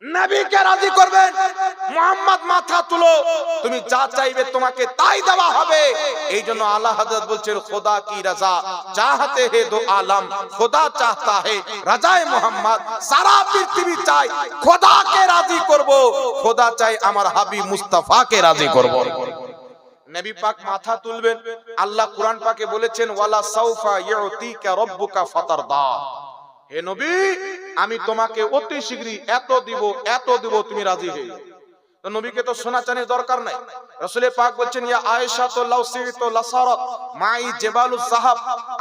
S1: নবীকে রাজি করবেন। মুহাম্মদ মাথা তুলো, তুমি যা চাইবে তোমাকে তাই দেওয়া হবে। এই জন্য আলা হযরত বলছেন খোদা কি রাজা চাহতে হে দো আলম, খোদা চাহতা হে রাজায়ে মুহাম্মদ। সারা পৃথিবী চাই খোদাকে রাজি করব, খোদা চাই আমার হাবিব মুস্তাফাকে রাজি করব। নবী পাক মাথা তুলবেন। আল্লাহ কোরআন পাকে বলেছেন ওয়ালা সাউফা ইউতিকা রাব্বুকা ফাতারদা, হে নবী আমি তোমাকে অতি শীঘ্রই এত দিব তুমি রাজি হয়ে যাও। তো নবীকে তো সোনা চাঁদির দরকার নাই। রাসূল পাক বলছেন ইয়া আয়েশা তো লাউ সিরতু লাসারাত মাই জেবালুজ যাহাব,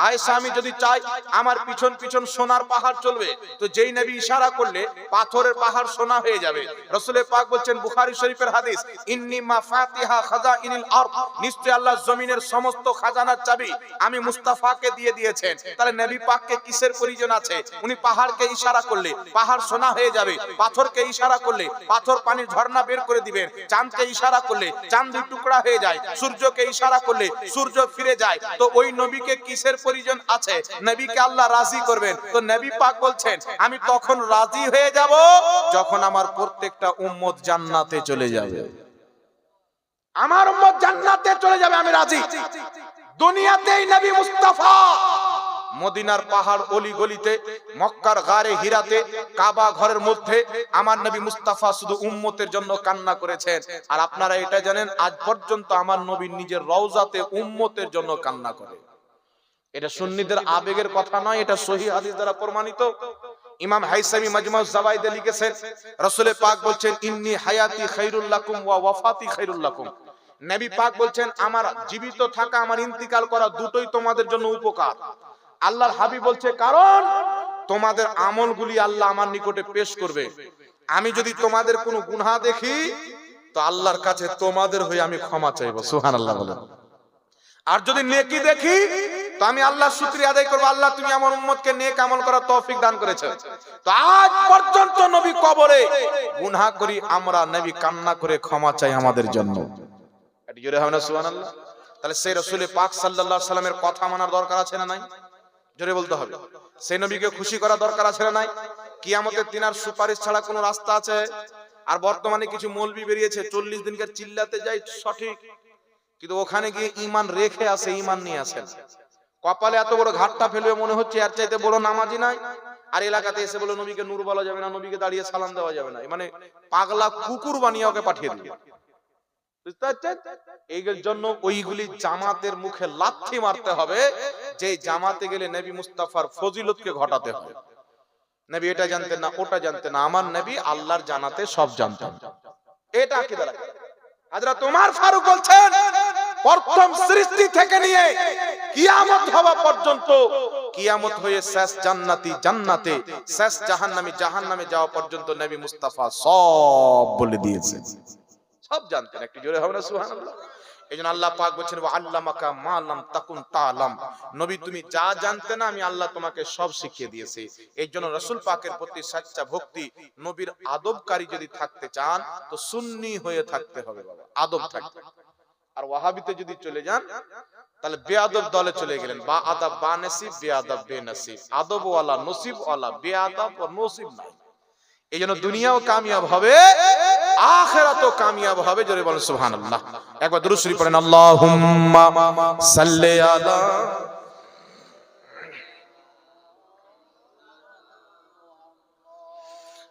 S1: আয়েশা আমি যদি চাই আমার পিছন পিছন সোনার পাহাড় চলবে। তো যেই নবী ইশারা করলে পাথরের পাহাড় সোনা হয়ে যাবে। রাসূল পাক বলছেন বুখারী শরীফের হাদিস ইন্নী মাফাতিহা খাজাইনিল আরদ, নিশ্চয় আল্লাহ জমিনের সমস্ত খাজানার চাবি আমি মুস্তাফাকে দিয়ে দিয়েছেন। তাহলে নবী পাককে কিসের প্রয়োজন আছে? উনি পাহাড়কে ইশারা করলে পাহাড় সোনা হয়ে যাবে, পাথরকে ইশারা করলে পাথর পানির ঝর্ণা বের করে দিবেন, চাঁদকে ইশারা করলে চাঁদ দুই টুকরা হয়ে যায়, সূর্যকে ইশারা করলে সূর্য ফিরে যায়। তো ওই নবীকে কিসের প্রয়োজন আছে? নবীকে আল্লাহ রাজি করবেন। তো নবী পাক বলছেন আমি তখন রাজি হয়ে যাব যখন আমার প্রত্যেকটা উম্মত জান্নাতে চলে যাবে, আমার উম্মত জান্নাতে চলে যাবে, আমি রাজি। দুনিয়াতেই নবী মুস্তাফা মদিনার পাহাড় অলি গলিতে, মক্কার গারে হিরাতে, কাবা ঘরের মধ্যে আমার নবী মুস্তাফা শুধু উম্মতের জন্য কান্না করেছেন। আর আপনারা এটা জানেন আজ পর্যন্ত আমার নবী নিজের রওজাতে উম্মতের জন্য কান্না করে। এটা সুন্নিদের আবেগের কথা নয়, এটা সহিহ হাদিস দ্বারা প্রমাণিত। ইমাম হাইসামি মাজমুউজ যাওয়াইদে লিখেছেন রাসূল পাক বলছেন ইন্নী হায়াতি খায়রুল লাকুম ওয়া ওয়াফাতি খায়রুল লাকুম, নবী পাক বলছেন আমার জীবিত থাকা আমার ইন্তিকাল করা দুটোই তোমাদের জন্য উপকার। আল্লাহর হাবিব বলছে কারণ তোমাদের আমলগুলি আল্লাহ আমার নিকটে পেশ করবে। আমি যদি তোমাদের কোনো গুনাহ দেখি তো আল্লাহর কাছে তোমাদের হয়ে আমি ক্ষমা চাইবো, সুবহানাল্লাহ বলেন। আর যদি নেকি দেখি তো আমি আল্লাহর শুকরিয়া আদায় করব, আল্লাহ তুমি আমার উম্মতকে নেক আমল করার তৌফিক দান করেছো। তো আজ পর্যন্ত নবী কবরে গুনাহ করি আমরা, নবী কান্না করে ক্ষমা চাই আমাদের জন্য। এটি জোরে হবে না সুবহানাল্লাহ? তাহলে সেই রাসূল পাক সাল্লাল্লাহু আলাইহি সাল্লামের কথা মানার দরকার আছে না নাই? জোরে বলতে হবে। সেই নবীকে খুশি করা দরকার আছে না নাই? কিয়ামতে তিনার সুপারিশ ছাড়া কোনো রাস্তা আছে? আর বর্তমানে কিছু মৌলবি বেরিয়েছে 40 দিনকার চিল্লাতে যায় সঠিক, কিন্তু ওখানে গিয়ে ঈমান রেখে আসে, ঈমান নিয়ে আসে। কপালে এত বড় ঘাটটা ফেলবে মনে হচ্ছে এর চাইতে বড় নামাজি নাই। আর এলাকাতে এসে বলে নবীকে নূর বলা যাবে না, নবীকে দাঁড়িয়ে সালাম দেওয়া যাবে না, মানে পাগলা কুকুর বানিয়ে ওকে পাঠিয়ে দিবে। বুঝতে পারছেন? এই জন্য ওইগুলি জামাতের মুখে লাথি মারতে হবে, যে জামাতে গেলে নবী মুস্তাফার ফজিলতকে ঘটাতে হবে। নবী এটা জানতেন না, ওটা জানতেন না, আমার নবী আল্লাহর জানাতে সব জানতেন। এটা আকীদা রাখেন। হযরত ওমর ফারুক বলছেন প্রথম সৃষ্টি থেকে নিয়ে কিয়ামত হওয়া পর্যন্ত, কিয়ামত হয়ে শেষ জান্নাতি জান্নাতে, শেষ জাহান্নামী জাহান্নামে যাওয়া পর্যন্ত নবী মুস্তাফা সব বলে দিয়েছেন, সব জানতেন। একটু জোরে হবে না সুবহানাল্লাহ? এইজন্য আল্লাহ পাক বলেন ওয়া আল্লামাকা মা লাম তাকুন তাআলাম, নবী তুমি যা জানতে না আমি আল্লাহ তোমাকে সব শিখিয়ে দিয়েছি। এইজন্য রাসূল পাকের প্রতি সচ্চা ভক্তি, নবীর আদবকারী যদি থাকতে চান তো সুন্নি হয়ে থাকতে হবে বাবা, আদব থাকতে। আর ওয়াহাবিতে যদি চলে যান তাহলে বেয়াদব দলে চলে গেলেন, বা আদব বা নসিব, বেয়াদব বেনসিব, আদব ওয়ালা নসিব ওয়ালা, বেয়াদব ও নসিব নাই। এইজন্য দুনিয়াও কামিয়াব হবে, আখিরাতও কামিয়াব হবে। জোরে বলেন সুবহানাল্লাহ। একবার দুরূদ শরীফ পড়েন আল্লাহুম্মা সাল্লি আলা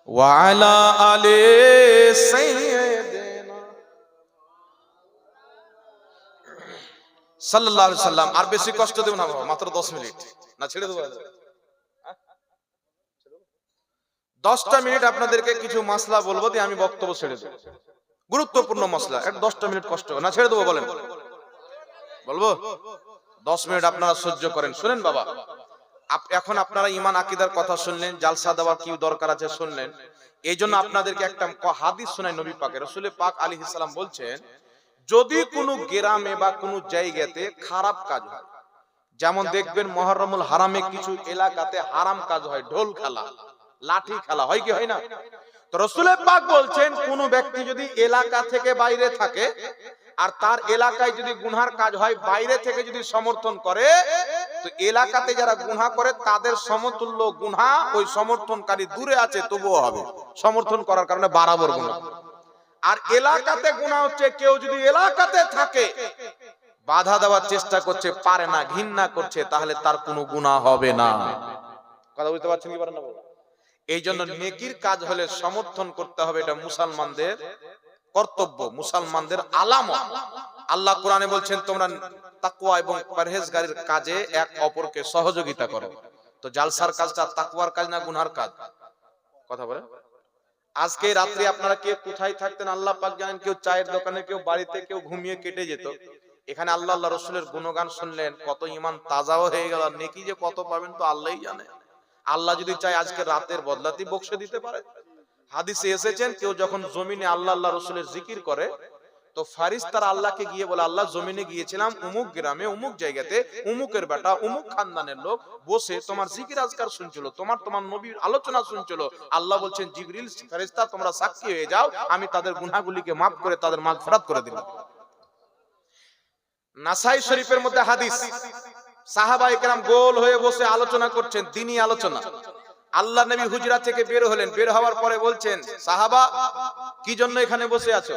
S1: ওয়া আলা আলি সাইয়্যিদিনা সাল্লাল্লাহু আলাইহি সাল্লাম। আর বেশি কষ্ট দেব না বাবা, মাত্র 10 মিনিট না ছেড়ে দেব। 10টা মিনিট আপনাদেরকে কিছু মাসলা বলবো দিয়ে আমি বক্তব্য ছেড়ে দেব। গুরুত্বপূর্ণ মাসলা, 10টা মিনিট কষ্ট না ছেড়ে দেবো, বলেন বলবো? 10 মিনিট আপনারা সহ্য করেন। শুনেন বাবা, এখন আপনারা ঈমান আকীদার কথা শুনলেন, জালসা দেওয়ার কি দরকার আছে শুনলেন। এই জন্য আপনাদেরকে একটা হাদিস শোনাই নবী পাকের। রাসূল পাক আলাইহিস সালাম বলছেন যদি কোনো গ্রামে বা কোনো জায়গাতে খারাপ কাজ হয়, যেমন দেখবেন মুহররমুল হারামে কিছু এলাকাতে হারাম কাজ হয়, ঢোল খেলা, লাঠি খেলা হয় কি হয় না? তো রাসূল পাক বলছেন কোন ব্যক্তি যদি এলাকা থেকে বাইরে থাকে আর তার এলাকায় যদি গুনহার কাজ হয়, বাইরে থেকে যদি সমর্থন করে, তো এলাকাতে যারা গুনহা করে তাদের সমতুল্য গুনহা ওই সমর্থনকারী দূরে আছে তবুও হবে, সমর্থন করার কারণে বরাবর গুনাহ। আর এলাকাতে গুনাহ হচ্ছে কেউ যদি এলাকাতে থাকে, বাধা দেওয়ার চেষ্টা করছে, পারে না, ঘৃণা করছে, তাহলে তার কোনো গুনাহ হবে না। কথা বুঝতে পারছেন কি পারেন না? এই জন্য নেকির কাজ হলে সমর্থন করতে হবে, এটা মুসলমানদের কর্তব্য, মুসলমানদের আলামত। আল্লাহ কোরআনে বলছেন তোমরা তাকওয়া এবং পরহেজগারির কাজে এক অপরকে সহযোগিতা করো। তো জালসার কাজটা তাকওয়ার কাজ না গুনহার কাজ? কথা বলে। আজকে রাত্রি আপনারা কে কোথায় থাকতেন আল্লাহ পাক জানেন। কেউ চায়ের দোকানে, কেউ বাড়িতে, কেউ ঘুমিয়ে কেটে যেত। এখানে আল্লাহ রসুলের গুণগান শুনলেন, কত ঈমান তাজাও হয়ে গেল। নেকি যে কত পাবেন তো আল্লাহই জানে। আল্লাহ যদি চায় আজকে রাতের বদলাতেই বকশে দিতে পারে। হাদিসে এসেছেন কেউ যখন জমিনে আল্লাহ রসুলের জিকির করে, তো ফারিস্তারা আল্লাহকে গিয়ে বলে, আল্লাহ জমিনে গিয়েছিলাম অমুক গ্রামে অমুক জায়গাতে, অমুকের বেটা অমুক খানদানের লোক বসে তোমার জিকির আজকার শুনছিল, তোমার নবীর আলোচনা শুনছিল। আল্লাহ বলছেন জিবরিল ফারিস্তা তোমরা সাক্ষী হয়ে যাও, আমি তাদের গুনাহগুলিকে মাফ করে তাদের মাগফিরাত করে দিলাম। নাসাই শরীফের মধ্যে হাদিস, সাহাবায়ে কেরাম গোল হয়ে বসে আলোচনা করছেন, দ্বীনি আলোচনা। আল্লাহ নবী হুজরা থেকে বের হলেন, বের হওয়ার পরে বলছেন, সাহাবা কি জন্য এখানে বসে আছো?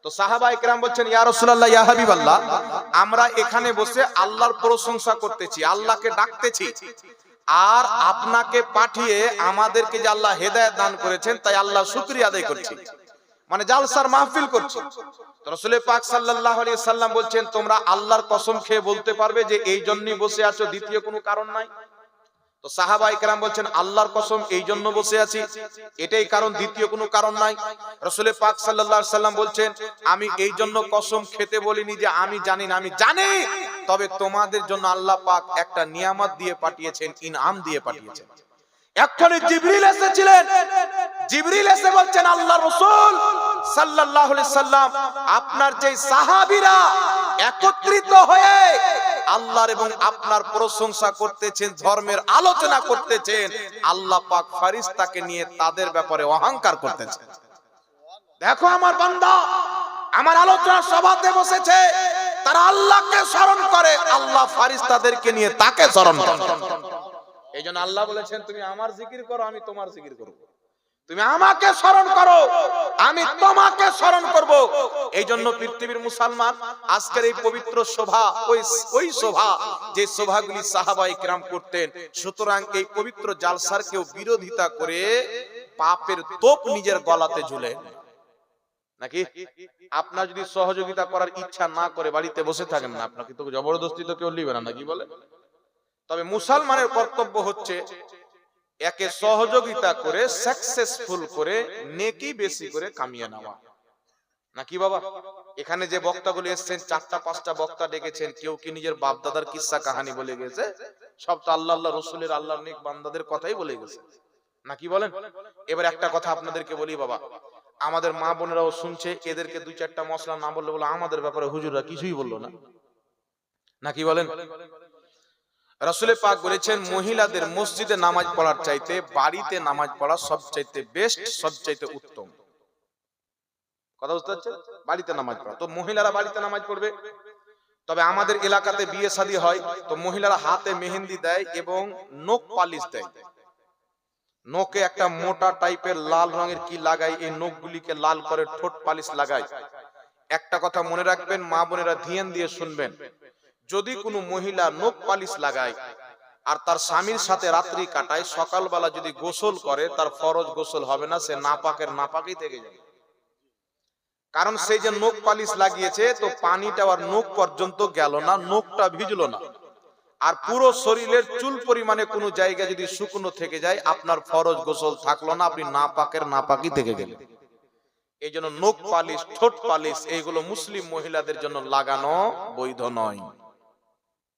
S1: তো সাহাবায়ে কেরাম বলছেন, ইয়া রাসূলুল্লাহ, ইয়া হাবিবাল্লাহ, আমরা এখানে বসে আল্লাহর প্রশংসা করতেছি, আল্লাহকে ডাকতেছি, আর আপনাকে পাঠিয়ে আমাদেরকে যে আল্লাহ হেদায়েত দান করেছেন তাই আল্লাহ শুকরিয়া আদায় করছি, মানে জালসার মাহফিল করছি। রাসূল পাক সাল্লাল্লাহু আলাইহি সাল্লাম বলছেন, তোমরা আল্লাহর কসম খেয়ে বলতে পারবে যে এই জন্যই বসে আছো, দ্বিতীয় কোনো কারণ নাই? তো সাহাবায়ে কেরাম বলছেন, আল্লাহর কসম এই জন্য বসে আছি, এটাই কারণ, দ্বিতীয় কোনো কারণ নাই। রাসূল পাক সাল্লাল্লাহু আলাইহি সাল্লাম বলছেন, আমি এই জন্য কসম খেতে বলিনি যে আমি জানি না, আমি জানি, তবে তোমাদের জন্য আল্লাহ পাক একটা নিয়ামত দিয়ে পাঠিয়েছেন, ইনআম দিয়ে পাঠিয়েছেন। এক্ষুনি জিবরিল এসেছিলেন, জিবরিল এসে বলছেন, আল্লাহ রাসূল সাল্লাল্লাহু আলাইহি সাল্লাম, আপনার যে সাহাবীরা একত্রিত হয়ে আল্লাহর এবং আপনার প্রশংসা করতেছেন, ধর্মের আলোচনা করতেছেন, আল্লাহ পাক ফেরেশতাকে নিয়ে তাদের ব্যাপারে অহংকার করতেছেন। দেখো আমার বান্দা আমার আলোচনা সভাতে বসেছে, তারা আল্লাহকে স্মরণ করে, আল্লাহ ফেরেশতাদেরকে নিয়ে তাকে স্মরণ করে। এইজন্য আল্লাহ বলেছেন, তুমি আমার জিকির করো, আমি তোমার জিকির করব। তুমি আমাকে স্মরণ করো, আমি তোমাকে স্মরণ করব। এইজন্য পৃথিবীর মুসলমান আজকের এই পবিত্র সভা, ওই সভা যে সভাগুলি সাহাবায়ে কেরাম করতেন, সুতরাং এই পবিত্র জালসার কেউ বিরোধিতা করে পাপের তোপ নিজের গলাতে ঝুলে নাকি? আপনার যদি সহযোগিতা করার ইচ্ছা না করে বাড়িতে বসে থাকেন না, আপনাকে তো জবরদস্তি তো কেউ লিবে না, নাকি বলে? তবে মুসলমানের কর্তব্য হচ্ছে একে সহযোগিতা করে, সাকসেসফুল করে, নেকি বেশি করে কামিয়ে নেওয়া, নাকি বাবা? এখানে যে বক্তাগুলো এসেছেন, 4-5টা বক্তা ডেকেছেন, কেউ কি নিজের বাপ দাদার কিস্সা কাহানি বলে গেছে? সব তো আল্লাহ রসুলের, আল্লাহর নেক বান্দাদের কথাই বলে গেছে, নাকি বলেন? এবার একটা কথা আপনাদেরকে বলি বাবা, আমাদের মা বোনেরাও শুনছে, এদেরকে 2-4টা মশলা না বললে বলে আমাদের ব্যাপারে হুজুররা কিছুই বললো না, নাকি বলেন? রাসূল পাক বলেছেন, মহিলাদের মসজিদে নামাজ পড়ার চাইতে বাড়িতে নামাজ পড়া সবচাইতে বেস্ট, সবচাইতে উত্তম। কথা বুঝতে পারছেন? বাড়িতে নামাজ পড়া, তো মহিলারা বাড়িতে নামাজ পড়বে। তবে আমাদের এলাকাতে বিয়ে শাদী হয়, তো মহিলারা হাতে মেহেন্দি দেয় এবং নখ পালিশ দেয়। নখে একটা মোটা টাইপের লাল রঙের কি লাগায়, এই নখগুলিকে লাল করে ঠোঁট পালিশ লাগায়। একটা কথা মনে রাখবেন, মা বোনেরা ধ্যান দিয়ে শুনবেন, যদি কোনো মহিলা নখ পালিশ লাগায় আর তার স্বামীর সাথে রাত্রি কাটায়, সকালবেলা যদি গোসল করে তার ফরজ গোসল হবে না, সে নাপাকের নাপাকই থেকে যাবে। কারণ সেই যে নখ পালিশ লাগিয়েছে, তো পানিটা আর নখ পর্যন্ত গেল না, নখটা ভিজলো না, আর পুরো শরীরের চুল পরিমাণে কোনো জায়গা যদি শুকনো থেকে যায়, আপনার ফরজ গোসল থাকলো না, আপনি নাপাকের নাপাকই থেকে গেলেন। এই জন্য নখ পালিশ, ঠোঁট পালিশ, এইগুলো মুসলিম মহিলাদের জন্য লাগানো বৈধ নয়।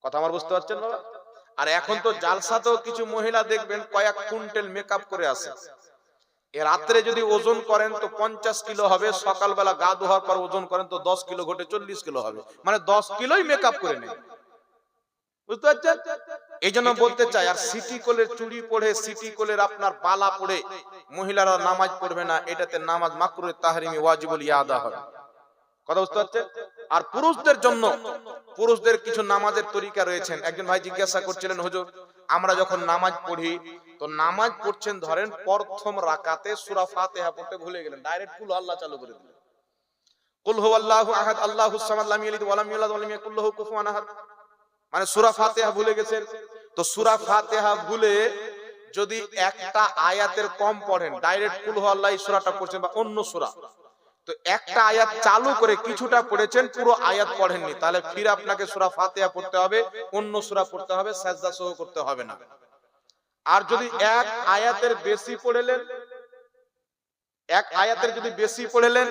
S1: কথা আমার বুঝতে পারছেন বাবা? আর এখন তো জালসাতেও কিছু মহিলা দেখবেন কয়েক কুইন্টাল মেকআপ করে আসে। এ রাত্রে যদি ওজন করেন তো 50 কিলো হবে, সকালবেলা গা ধোয়ার পর ওজন করেন তো 10 কিলো ঘটে 40 কিলো হবে, মানে 10 কিলোই মেকআপ করে নেয়। বুঝতে পারছেন? এই জন্য বলতে চাই, আর সিটি কোলের চুড়ি পরে, সিটি কোলের আপনার বালা পরে মহিলারা নামাজ পড়বে না, এটাতে নামাজ মাকরুহ তাহরিমি ওয়াজিবুল ইয়াদা হবে। কথা বুঝতে পারছেন? আর পুরুষদের জন্য পুরুষদের কিছু নামাজের তরিকা রয়েছেন। একজন ভাই জিজ্ঞাসা করছিলেন, হুজুর আমরা যখন নামাজ পড়ি তো নামাজ পড়ছেন, ধরেন প্রথম রাকাতে সূরা ফাতিহা পড়তে ভুলে গেলেন, ডাইরেক্ট কুল আল্লাহ চালু করে দিলেন, কুল হুয়াল্লাহু আহাদ আল্লাহুস সামাদ লাম ইয়ালিদ ওয়া লাম ইউলাদ ওয়া লাম ইয়াকুল লাহু কুফুয়ান আহাদ, মানে সূরা ফাতিহা ভুলে গেছেন। তো সূরা ফাতিহা ভুলে যদি একটা আয়াতের কম পড়েন, ডাইরেক্ট কুল হুয়াল্লাহ সূরাটা পড়ছেন বা অন্য সূরা, তো একটা আয়াত চালু করে কিছুটা পড়েছেন, পুরো আয়াত পড়েননি, তাহলে ফির আপনাকে সূরা ফাতিহা পড়তে হবে, অন্য সূরা পড়তে হবে, সাজদা সহ করতে হবে না। আর যদি এক আয়াতের বেশি পড়লেন, এক আয়াতের যদি বেশি পড়লেন,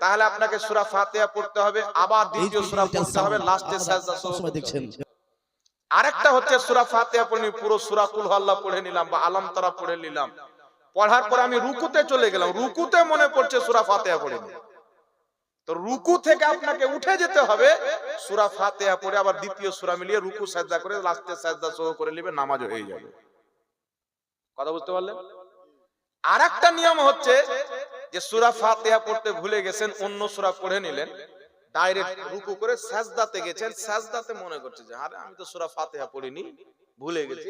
S1: তাহলে আপনাকে সূরা ফাতিহা পড়তে হবে, আবার দ্বিতীয় সূরা পড়তে হবে, লাস্টে সাজদা সহ করতে হবে। আরেকটা হচ্ছে সূরা ফাতিহা পড়নি, পুরো সূরা কুল হুয়াল্লাহ পড়ে নিলাম বা আলাম তারা পড়ে নিলাম, পড়ার পর আমি রুকুতে চলে গেলাম, রুকুতে মনে পড়ছে সূরা ফাতিহা পড়িনি, তো রুকু থেকে আপনাকে উঠে যেতে হবে, সূরা ফাতিহা পড়ে আবার দ্বিতীয় সূরা মিলিয়ে রুকু সাজদা করে লাস্টে সাজদা সহ করে নেবে, নামাজ হয়ে যাবে। কথা বুঝতে পারলেন? আরেকটা নিয়ম হচ্ছে যে সূরা ফাতিহা পড়তে ভুলে গেছেন, অন্য সূরা পড়ে নিলেন, ডাইরেক্ট রুকু করে সাজদাতে গেছেন, সাজদাতে মনে করছে যে আরে আমি তো সূরা ফাতিহা পড়িনি, ভুলে গেছি,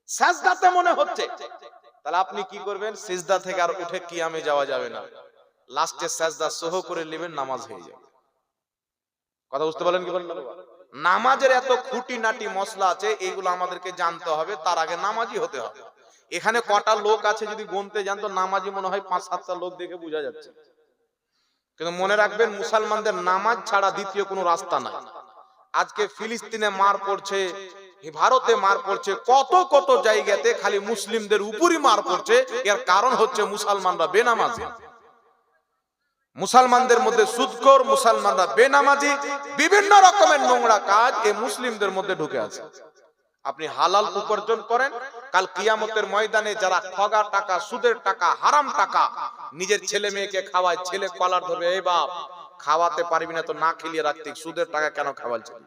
S1: সাজদাতে মনে হচ্ছে, তাহলে আপনি কি করবেন, সিজদা থেকে আর উঠে কিয়ামে যাওয়া যাবে না, লাস্টে সাজদা সহ করে নেবেন, নামাজ হয়ে যাবে। কথা বুঝতে পারলেন কি বললাম? নামাজের এত খুঁটিনাটি মশলা আছে, এইগুলো আমাদেরকে জানতে হবে, তার আগে নামাজি হতে হবে। এখানে কটা লোক আছে যদি গুনতে যান তো নামাজি মনে হয় 5-7টা লোক দেখে বোঝা যাচ্ছে, কিন্তু মনে রাখবেন মুসলমানদের নামাজ ছাড়া দ্বিতীয় কোনো রাস্তা নাই। আজকে ফিলিস্তিনে মার পড়ছে, ভারতে মার পড়ছে, কত কত জায়গাতে খালি মুসলিমদের উপরই মার পড়ছে, এর কারণ হচ্ছে মুসলমানরা বেনামাজি, মুসলমানদের মধ্যে সুদখোর, মুসলমানরা বেনামাজি, বিভিন্ন রকমের নোংরা কাজ এই মুসলিমদের মধ্যে ঢুকে আছে। আপনি হালাল উপার্জন করেন, কাল কিয়ামতের ময়দানে যারা ঠগা টাকা, সুদের টাকা, হারাম টাকা নিজের ছেলে মেয়েকে খাওয়ায়, ছেলে কলার ধরবে, এই বাপ খাওয়াতে পারবি না তো না খেলিয়ে রাখতে, সুদের টাকা কেন খাওয়াচ্ছেন,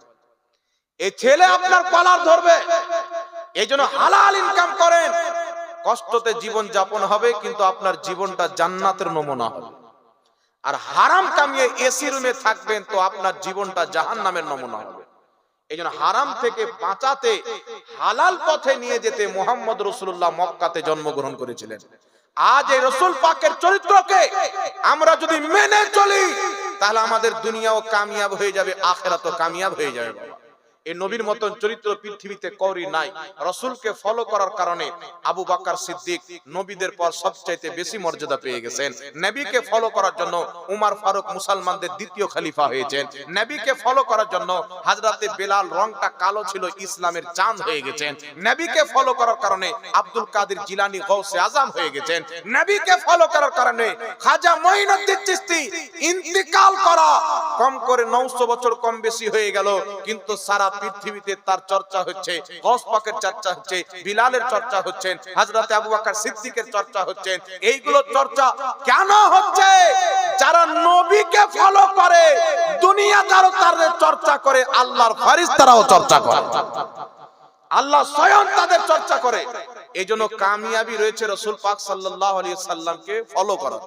S1: এই ছেলে আপনার কলার ধরবে। এই জন্য হালাল ইনকাম করেন, কষ্টতে জীবন যাপন হবে কিন্তু আপনার জীবনটা জান্নাতের নমুনা হবে। আর হারাম কামিয়ে এসি রুমে থাকবেন তো আপনার জীবনটা জাহান্নামের নমুনা হবে। এই জন্য হারাম থেকে বাঁচাতে হালাল পথে নিয়ে যেতে মুহাম্মদ রাসূলুল্লাহ মক্কাতে জন্মগ্রহণ করেছিলেন। আজ এই রাসূল পাকের চরিত্রকে আমরা যদি মেনে চলি তাহলে আমাদের দুনিয়াও কামিয়াব হয়ে যাবে, আখিরাতও কামিয়াব হয়ে যাবে। এই নবীর মতন চরিত্র পৃথিবীতে কারোরই নাই। রাসূলকে ফলো করার কারণে আবু বকর সিদ্দিক নবীদের পর সবচাইতে বেশি মর্যাদা পেয়ে গেছেন। নবীকে ফলো করার জন্য উমর ফারুক মুসলমানদের দ্বিতীয় খলিফা হয়েছেন। নবীকে ফলো করার জন্য হযরতে বেলাল রংটা কালো ছিল, ইসলামের চাঁদ হয়ে গেছেন। নবীকে ফলো করার কারণে আব্দুল কাদের জিলানী গৌসে আজম হয়ে গেছেন। নবীকে ফলো করার কারণে খাজা মঈনুদ্দিন চিশতি ইন্তিকাল করা কম করে 900 বছর কম বেশি হয়ে গেল, কিন্তু সারা পৃথিবীতে তার চর্চা হচ্ছে, গৌস পাকের চর্চা হচ্ছে, বিলালের চর্চা হচ্ছে, হযরত আবু বকর সিদ্দিকের চর্চা হচ্ছে। এইগুলো চর্চা কেন হচ্ছে? যারা নবীকে ফলো করে দুনিয়াদারও তাদের চর্চা করে, আল্লাহর ফেরেশতারাও চর্চা করে, আল্লাহ স্বয়ং তাদের চর্চা করে। এইজন্য কামিয়াবি রয়েছে রাসূল পাক সাল্লাল্লাহু আলাইহি সাল্লামকে ফলো করা।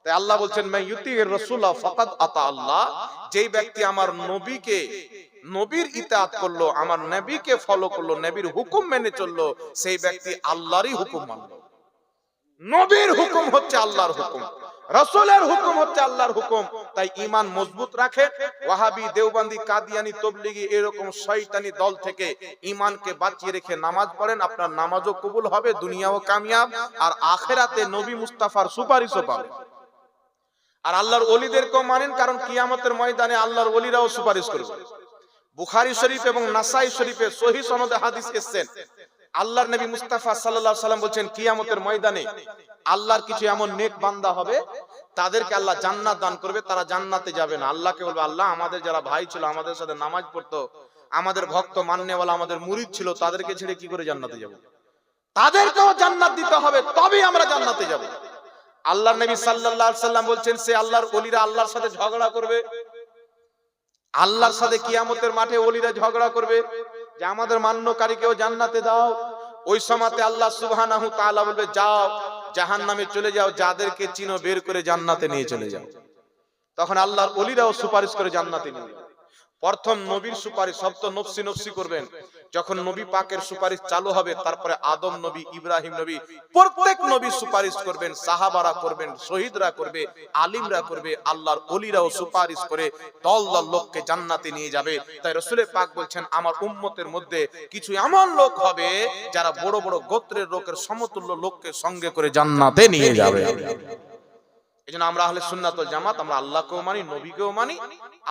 S1: তাই আল্লাহ বলছেন মান ইউতির রাসূলা ফাকাদ আতা আল্লাহ, যেই ব্যক্তি আমার নবীকে, নবীর ইতাআত করলো, আমার নবীকে ফলো করলো, নবীর হুকুম মেনে চললো, সেই ব্যক্তি আল্লাহরই হুকুম মানলো। নবীর হুকুম হচ্ছে আল্লাহর হুকুম, রাসূলের হুকুম হচ্ছে আল্লাহর হুকুম। তাই ঈমান মজবুত রাখে। ওয়াহাবি, দেওবন্দি, কাদিয়ানি, তবলিগি এরকম শয়তানি দল থেকে ঈমানকে বাঁচিয়ে রেখে নামাজ পড়েন, আপনার নামাজও কবুল হবে, দুনিয়াও কামিয়াব, আর আখিরাতে নবী মুস্তাফার সুপারিশও পাবেন। আর আল্লাহর ওলিদেরকেও মানেন, কারণ কিয়ামতের ময়দানে আল্লাহর ওলিরাও সুপারিশ করবে। বুখারী শরীফ এবং নাসাই শরীফে সহিহ সনদে হাদিস এসেছে, আল্লাহর নবী মুস্তাফা সাল্লাল্লাহু আলাইহি সাল্লাম বলেন কিয়ামতের ময়দানে আল্লাহর কিছু এমন নেক বান্দা হবে, তাদেরকে আল্লাহ জান্নাত দান করবে, তারা জান্নাতে যাবে না। আল্লাহকে বলবে, আল্লাহ আমাদের যারা ভাই ছিল, আমাদের সাথে নামাজ পড়তো, আমাদের ভক্ত মান্যওয়ালা, আমাদের মুরিদ ছিল, তাদেরকে ছেড়ে কি করে জান্নাতে যাব? তাদেরকেও জান্নাত দিতে হবে, তবেই আমরা জান্নাতে যাব। আল্লাহর নবী সাল্লাল্লাহু আলাইহি সাল্লাম বলছেন, সে আল্লাহর ওলিরা আল্লাহর সাথে ঝগড়া করবে, আল্লাহর সাথে কিয়ামতের মাঠে ওলিরা ঝগড়া করবে যে আমাদের মান্যকারীকেও জান্নাতে দাও। ওই সময়তে আল্লাহ সুবহানাহু তাআলা বলবে, যাও জাহান্নামে চলে যাও, যাদেরকে চিনো বের করে জান্নাতে নিয়ে চলে যাও। তখন আল্লাহর ওলিরাও সুপারিশ করে জান্নাতে নিয়ে যাবে। প্রথম নবীর সুপারিশ সব তো নফসি নফসি করবেন, যখন নবী পাকের সুপারিশ চালু হবে তারপরে আদম নবী, ইব্রাহিম নবী, প্রত্যেক নবী সুপারিশ করবেন, সাহাবারা করবেন, শহীদরা করবে, আলিমরা করবে, আল্লাহর ওলিরাও সুপারিশ করে দল দল লোককে জান্নাতে নিয়ে যাবে। তাই রাসূল পাক বলছেন আমার উম্মতের মধ্যে কিছু এমন লোক হবে যারা বড় বড় গোত্রের লোকের সমতুল্য লোককে সঙ্গে করে জান্নাতে নিয়ে যাবে। এজন্য আমরা আহলে সুন্নাত ওয়াল জামাত, আমরা আল্লাহকেও মানি, নবীকেও মানি,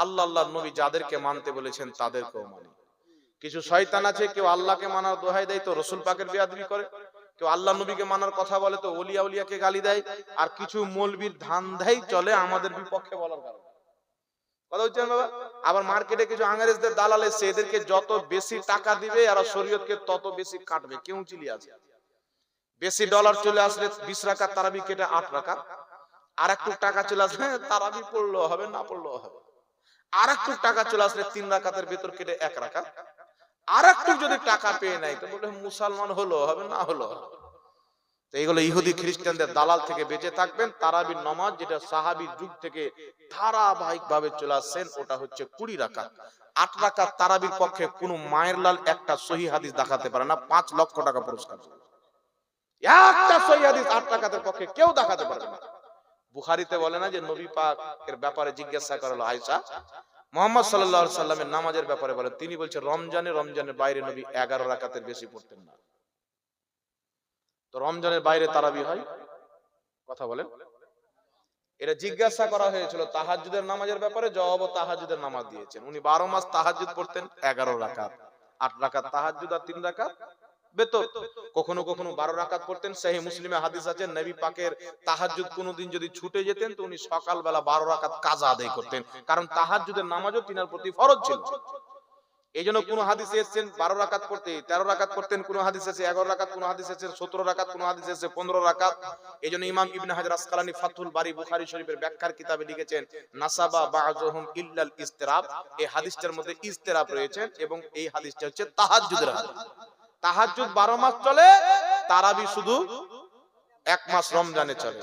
S1: আল্লাহর নবী যাদেরকে মানতে বলেছেন তাদেরকেও মানি। কিছু শয়তান আছে, কেউ আল্লাহকে মানার দোহাই দেয় তো রাসূল পাকের বেয়াদবি করে, কেউ আল্লাহ নবীকে মানার কথা বলে তো ওলিয়া উলিয়াকে গালি দেয়, আর কিছু মৌলবীর ধান্ধাই চলে আমাদের বিপক্ষে বলার কারণে। কথা হচ্ছে বাবা। আবার মার্কেটে কিছু আঙ্গারেজদের দালাল এসে, এদেরকে যত বেশি টাকা দিবে আর শরীয়তকে তত বেশি কাটবে। কেউ চিলি আছে, বেশি ডলার চলে আসলে 20 রাকাত তারাবি কেটে 8 রাকাত, আর একটু টাকা চলে আসলে তারাবি পড়লেও হবে, না পড়লেও হবে। আর একটু টাকা চলে আসলে 3 রাকাতের ভেতর কেটে 1 রাকাত, আর একটু যদি টাকা পেয়ে নাই তো বলে মুসলমান হলো হবে, না হলো হবে। তো এইগুলো ইহুদি খ্রিস্টানদের দালাল থেকে বেঁচে থাকবেন। তারাবির নামাজ যেটা সাহাবীর যুগ থেকে ধারাবাহিক ভাবে চলে আসছেন, ওটা হচ্ছে 20 রাকাত। 8 রাকাত তারাবির পক্ষে কোন মায়ের লাল একটা সহিহ হাদিস দেখাতে পারে না, 5 লক্ষ টাকা পুরস্কার। একটা সহিহ হাদিস 8 রাকাতের পক্ষে কেউ দেখাতে পারবে না। বুখারীতে বলে না যে নবী পাকের ব্যাপারে জিজ্ঞাসা করা হলো আয়েশা, মুহাম্মদ সাল্লাল্লাহু আলাইহি সাল্লামের নামাজের ব্যাপারে বলেন, তিনি বলছেন রমজানের বাইরে নবী 11 রাকাতের বেশি পড়তেন না। তো রমজানের বাইরে তারাবি হয়, কথা বলেন। এটা জিজ্ঞাসা করা হয়েছিল তাহাজ্জুদের নামাজের ব্যাপারে, জবাব তাহাজ্জুদের নামাজ দিয়েছেন। উনি 12 মাস তাহাজ্জুদ পড়তেন 11 রাকাত, 8 রাকাত তাহাজ্জুদ আর 3 রাকাত বেতর। কখনো কখনো 12 রাকাত পড়তেন। সহিহ মুসলিমে হাদিস আছে নবী পাকের তাহাজ্জুদ কোনদিন যদি ছুটে যেতেন তো উনি সকালবেলা 12 রাকাত কাজা আদায় করতেন, কারণ তাহাজ্জুদের নামাজও তিনার প্রতি ফরজ ছিল। এইজন্য কোন হাদিসে এসেছেন 12 রাকাত পড়তে 13 রাকাত পড়তেন, কোন হাদিসে আছে 11 রাকাত, কোন হাদিসে আছে 17 রাকাত, কোন হাদিসে আছে 15 রাকাত। এইজন্য ইমাম ইবনে হাজার আসকালানী ফাথুল বারী বুখারী শরীফের ব্যাখ্যার কিতাবে লিখেছেন নাসাবা বা'যুহুম ইল্লাল ইসতিরাব, এই হাদিসটার মধ্যে ইসতিরাব রয়েছে এবং এই হাদিসটা হচ্ছে তাহাজ্জুদের হাদিস। তাহাজ্জুদ 12 মাস চলে, তারাবি শুধু 1 মাস রমজানে চলে।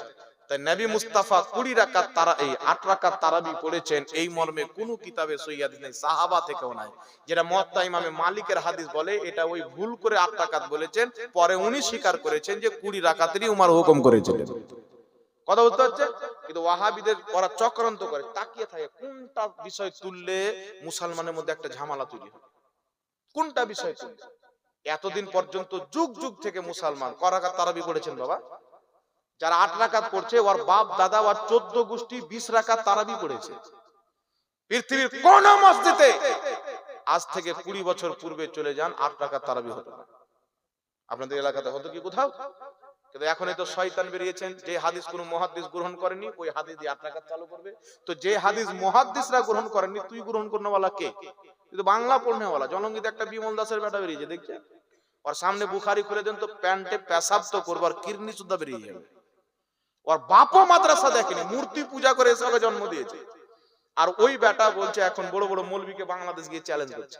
S1: তাই নবী মুস্তাফা 20 রাকাত এই 8 রাকাত তারাবি পড়েছেন, এই মর্মে কোন কিতাবে সহিহ হাদিস নেই, সাহাবা থেকেও নাই। যেটা মুয়াত্তা ইমামে মালিকের হাদিস বলে, এটা ওই ভুল করে 8 রাকাত বলেছেন, পরে উনি স্বীকার করেছেন যে 20 রাকাতেরই উমর হুকুম করেছিলেন। কথা বুঝতে হচ্ছে। কিন্তু ওয়াহাবিদের ওরা চক্রান্ত করে, তাকিয়ে থাকে কোনটা বিষয় তুললে মুসলমানের মধ্যে একটা ঝামেলা তৈরি হবে, কোনটা বিষয় তুললে। এতদিন পর্যন্ত যুগ যুগ থেকে মুসলমান ক রাকাত তারাবি পড়েছেন বাবা? যারা 8 রাকাত পড়ছে ওর বাপ দাদা ওর 14 গোষ্ঠী 20 রাকাত তারাবি পড়েছে। পৃথিবীর কোন মসজিদে আজ থেকে 20 বছর পূর্বে চলে যান 8 রাকাত তারাবি হতো না। আপনাদের এলাকাতে হতো কি কোথাও? কিন্তু এখন এই তো শয়তান বেরিয়েছেন, যে হাদিস কোন মুহাদ্দিস গ্রহণ করেনি ওই হাদিস দিয়ে 8 রাকাত চালু করবে। তো যে হাদিস মুহাদ্দিসরা গ্রহণ করেনি তুই গ্রহণ করনেওয়ালা কে? কিন্তু বাংলা পড়নেওয়ালা জলঙ্গিতে একটা বিমল দাসের বেটা বেরিয়েছে, দেখছেন? ওর সামনে বুখারী খুলে দেন তো প্যান্টে পেশাব তো করবার কিরনি সুদ্ধা বেরিয়ে যাবে। ওর বাপও মাদ্রাসা দেখেনি, মূর্তি পূজা করে এসবে জন্ম দিয়েছে। আর ওই বেটা বলছে এখন বড় বড় মৌলবীকে বাংলাদেশ গিয়ে চ্যালেঞ্জ করছে।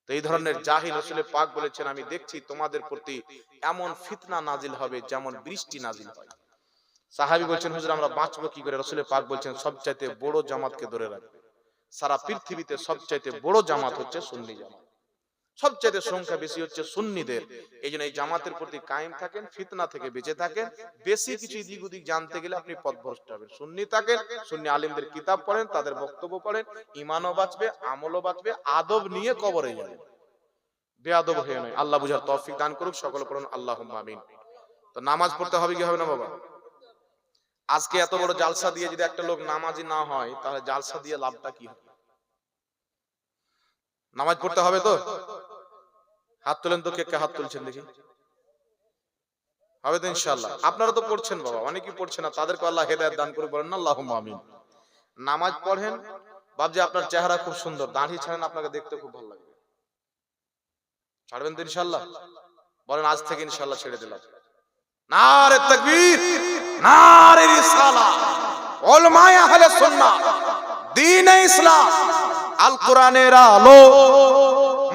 S1: তো এই ধরনের জাহিল রাসূল পাক বলেছেন, আমি দেখছি তোমাদের প্রতি এমন ফিতনা নাজিল হবে যেমন বৃষ্টি নাজিল হয়। সাহাবী বলছেন হুজুর আমরা বাঁচবো কি করে? রাসূল পাক বলছেন সবচাইতে বড় জামাতকে ধরে রাখবে। সারা পৃথিবীতে সবচাইতে বড় জামাত হচ্ছে সুন্নি জামাত, সবচাইতে সংখ্যা বেশি হচ্ছে সুন্নিদের। এইজন্য এই জামাতের প্রতি কায়েম থাকেন, ফিতনা থেকে বেঁচে থাকেন। বেশি কিছু দিক ওদিক জানতে গেলে আপনি পথভ্রষ্ট হবেন। সুন্নি থাকেন, সুন্নি আলেমদের কিতাব পড়েন, তাদের বক্তব্য পড়েন, ঈমানও বাঁচবে, আমলও বাঁচবে, আদব নিয়ে কবরে যাবেন, বেয়াদব হয়ে নয়। আল্লাহ বুঝার তৌফিক দান করুক, সকলে পড়ুন আল্লাহুম্মা আমিন। তো নামাজ পড়তে হবে কি হবে না বাবা? আজকে এত বড় জালসা দিয়ে যদি একটা লোক নামাজি না হয় তাহলে জালসা দিয়ে লাভটা কি হবে? নামাজ পড়তে হবে তো? হাত তোলেন তো, কে কে হাত তুলছেন দেখি। হবে তো ইনশাআল্লাহ। আপনারা তো পড়ছেন বাবা, অনেকেই পড়ছেন না, তাদেরকে আল্লাহ হেদায়েত দান করে বলেন না আল্লাহুম্মা আমিন। নামাজ পড়েন বাবজি, আপনার চেহারা খুব সুন্দর, দাড়ি ছাড়েন, আপনাকে দেখতে খুব ভালো লাগবে। ছাড়বেন তো ইনশাআল্লাহ? বলেন আজ থেকে ইনশাআল্লাহ ছেড়ে দিলাম। নারে তাকবীর, নারে রিসালাহ, উলামায়ে আহলে সুন্নাহ, দ্বীন ইসলাম, আল কোরআনের আলো,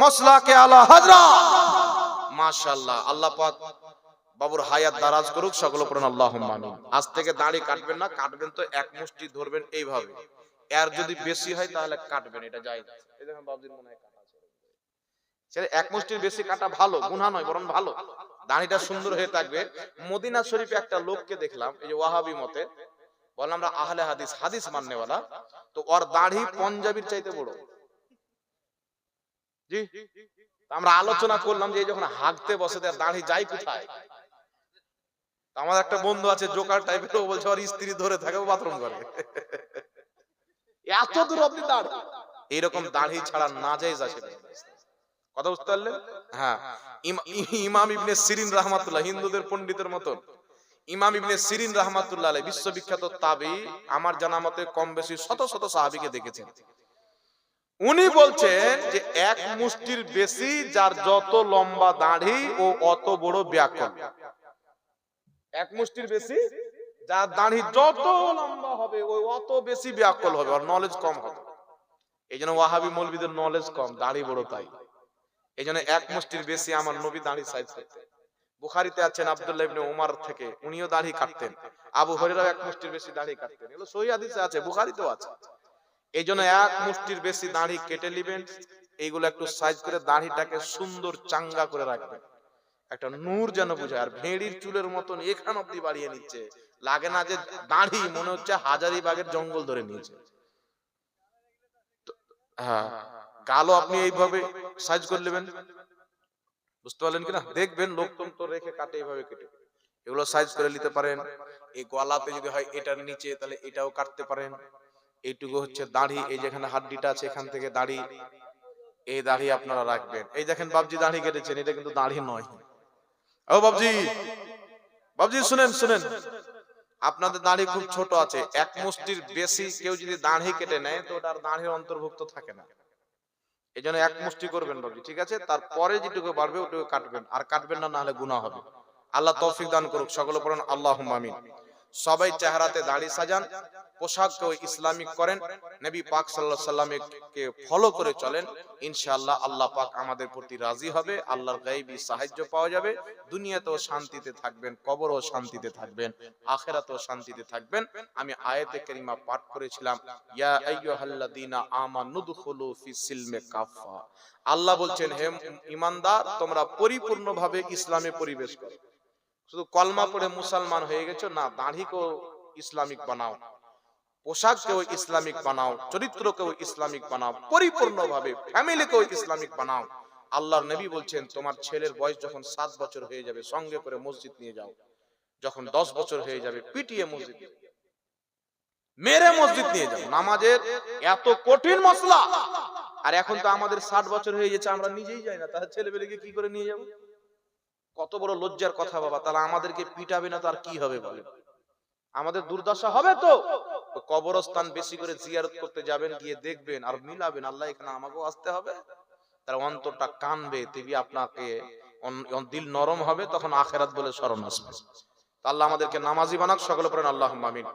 S1: মাসলাকে আলা হযরত। মাশাআল্লাহ। আল্লাহ পাক বাবুর হায়াত দারাজ করুক, সকল পড়েন আল্লাহুম্মা আমিন। আজ থেকে দাড়ি কাটবেন না, কাটবেন তো এক মুষ্টি ধরবেন এইভাবে, এর যদি বেশি হয় তাহলে কাটবেন, এটা জায়েজ। এই দেখেন বাবুজির মনে হয় কাটা আছে, ছেলে এক মুষ্টির বেশি কাটা ভালো, গুনাহ নয় বরং ভালো, দাড়িটা সুন্দর হয়ে থাকবে। মদিনা শরীফে একটা লোককে দেখলাম, এই যে ওয়াহাবি মতে, বললাম আমরা আহলে হাদিস, হাদিস মাননেওয়ালা, তো ওর দাড়ি পাঞ্জাবির চাইতে বড়। জি, আমরা আলোচনা করলাম যে যখন হাগতে বসে তার দাড়ি যায় কোথায়। আমার একটা বন্ধু আছে জোকার টাইপের, ও বলছে ওর স্ত্রী ধরে থাকে, ও বাথরুম করে, এত দূর অব্দি দাড়ি। এইরকম দাড়ি ছাড়া না জায়েজ আছে, কথা বুঝতে পারলেন? হ্যাঁ, ইমাম ইবনে সিরিন রাহমাতুল্লাহ, হিন্দুদের পণ্ডিতের মতো ইমাম ইবনে সিরিন রাহমাতুল্লাহ আলাইহি, বিশ্ববিখ্যাত তাবী, আমার জানা মতে কম বেশি শত শত সাহাবীকে দেখেছেন। উনি বলছেন যে এক মুষ্টির বেশি যার যত লম্বা দাড়ি ও অত বড় ব্যাকল। এক মুষ্টির বেশি যার দাড়ি যত লম্বা হবে ওই অত বেশি ব্যাকল হবে, আর নলেজ কম হবে। এই জন্য ওয়াহাবি মৌলবীদের নলেজ কম, দাড়ি বড় তাই। এই জন্য এক মুষ্টির বেশি আমার নবী দাড়ি সাইজ করতেন। বুখারীতে আছেন আব্দুল্লাহ ইবনে উমর থেকে, উনিও দাড়ি কাটতেন। আবু হুরায়রা এক মুষ্টির বেশি দাড়ি কাটতেন, এগুলো সহিহ হাদিসে আছে, বুখারীতেও আছে। এই জন্য এক মুষ্টির বেশি দাড়ি কেটে নেবেন, এইগুলো একটু সাইজ করে দাড়িটাকে সুন্দর চাঙ্গা করে রাখবেন, একটা নূর যেন বুঝায়। আর ভেড়ির চুলের মতন এখান অব্দি বাড়িয়ে নিচ্ছে, লাগে না যে দাড়ি মনে হচ্ছে হাজারিবাগের জঙ্গল ধরে নিয়েছে। হ্যাঁ, গালও আপনি এইভাবে সাইজ করে নেবেন, বুঝতে পারলেন কিনা? দেখবেন লোকজন তো রেখে কাটে, এইভাবে কেটে এগুলো সাইজ করে নিতে পারেন। এই গলাতে যদি হয় এটার নিচে, তাহলে এটাও কাটতে পারেন। এইটুকু হচ্ছে দাড়ি, এই যেখানে হাড্ডিটা আছে এখান থেকে দাড়ি, এই দাড়ি আপনারা রাখবেন। এই দেখেন বাবজি দাড়ি কেটেছেন, এটা কিন্তু দাড়ি নয়। ও বাবজি, বাবজি শুনেন শুনেন, আপনাদের দাড়ি খুব ছোট আছে, এক মুষ্টির বেশি কেউ যদি দাড়ি কেটে নেয় তো ওটার দাড়ির অন্তর্ভুক্ত থাকে না। এই জন্য এক মুষ্টি করবেন বাবজি, ঠিক আছে? তারপরে যেটুকু বাড়বে ওটুকু কাটবেন, আর কাটবেন না, নাহলে গুনাহ হবে। আল্লাহ তৌফিক দান করুক, সকলে পড়েন আল্লাহুম্মা আমিন। সবাই চেহারাতে দাড়ি সাজান, পোশাককে ইসলামিক করেন, নবী পাক সাল্লাল্লাহু আলাইহি সাল্লামকে ফলো করে চলেন, ইনশাআল্লাহ আল্লাহ পাক আমাদের প্রতি রাজি হবে, আল্লাহর গায়বী সাহায্য পাওয়া যাবে, দুনিয়াতেও শান্তিতে থাকবেন, কবরেও শান্তিতে থাকবেন, আখিরাতেও শান্তিতে থাকবেন। আমি আয়াতে কারিমা পাঠ করেছিলাম, ইয়া আইয়ুহাল্লাযীনা আমানু দুখুলু ফিস সিলমে কাফা। আল্লাহ বলছেন, হে ঈমানদার, তোমরা পরিপূর্ণভাবে ইসলামে প্রবেশ করো। শুধু কলমা পড়ে মুসলমান হয়ে গেছো না, দাড়িকেও ইসলামিক বানাও, পোশাককেও ইসলামিক বানাও, চরিত্রকেও ইসলামিক বানাও, পরিপূর্ণভাবে ফ্যামিলিকেও ইসলামিক বানাও। আল্লাহর নবী বলছেন, তোমার ছেলের বয়স যখন 7 বছর হয়ে যাবে সঙ্গে করে মসজিদ নিয়ে যাও, যখন 10 বছর হয়ে যাবে পিটিয়ে মসজিদ, মেরে মসজিদ নিয়ে যাও। নামাজের এত কঠিন মসলা, আর এখন তো আমাদের 60 বছর হয়ে গেছে, আমরা নিজেই যাই না, তাহলে ছেলেবেলেকে কি করে নিয়ে যাব? কত বড় লজ্জার কথা বাবা। তাহলে আমাদেরকে পিটাবে না তো আর কি হবে বলেন? আমাদের দুর্দশা হবে তো। কবরস্থান বেশি করে জিয়ারত করতে যাবেন, গিয়ে দেখবেন আর মিলাবেন, আল্লাহ এখানে আমাকেও আসতে হবে। তার অন্তরটা কানবে, তেবি আপনাকে দিল নরম হবে, তখন আখিরাত বলে স্মরণ আসবে। আল্লাহ আমাদেরকে নামাজি বানাক, সকলে পড়েন আল্লাহুম্মা আমিন।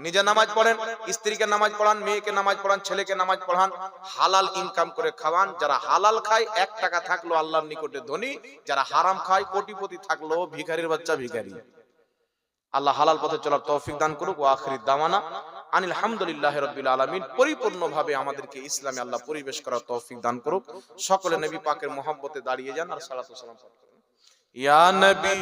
S1: নিজে নামাজ পড়েন, স্ত্রীকে নামাজ পড়ান, মেয়েকে নামাজ পড়ান, ছেলেকে নামাজ পড়ান, হালাল ইনকাম করে খাওয়ান। যারা হালাল খায় 1 টাকা থাকলো আল্লাহর নিকটে ধনী, যারা হারাম খায় কোটিপতি থাকলো ভিখারির বাচ্চা ভিখারি। আল্লাহ হালাল পথে চলার তৌফিক দান করুক। ওয়া আখিরি দাওয়ানা আনিল হামদুলিল্লাহি রাব্বিল আলামিন। পরিপূর্ণভাবে আমাদেরকে ইসলামে আল্লাহ পরিবেশ করার তৌফিক দান করুক। সকলে নবী পাকের মহব্বতে দাঁড়িয়ে যান আর সালাতু সালাম পাঠ করুন। ইয়া নবী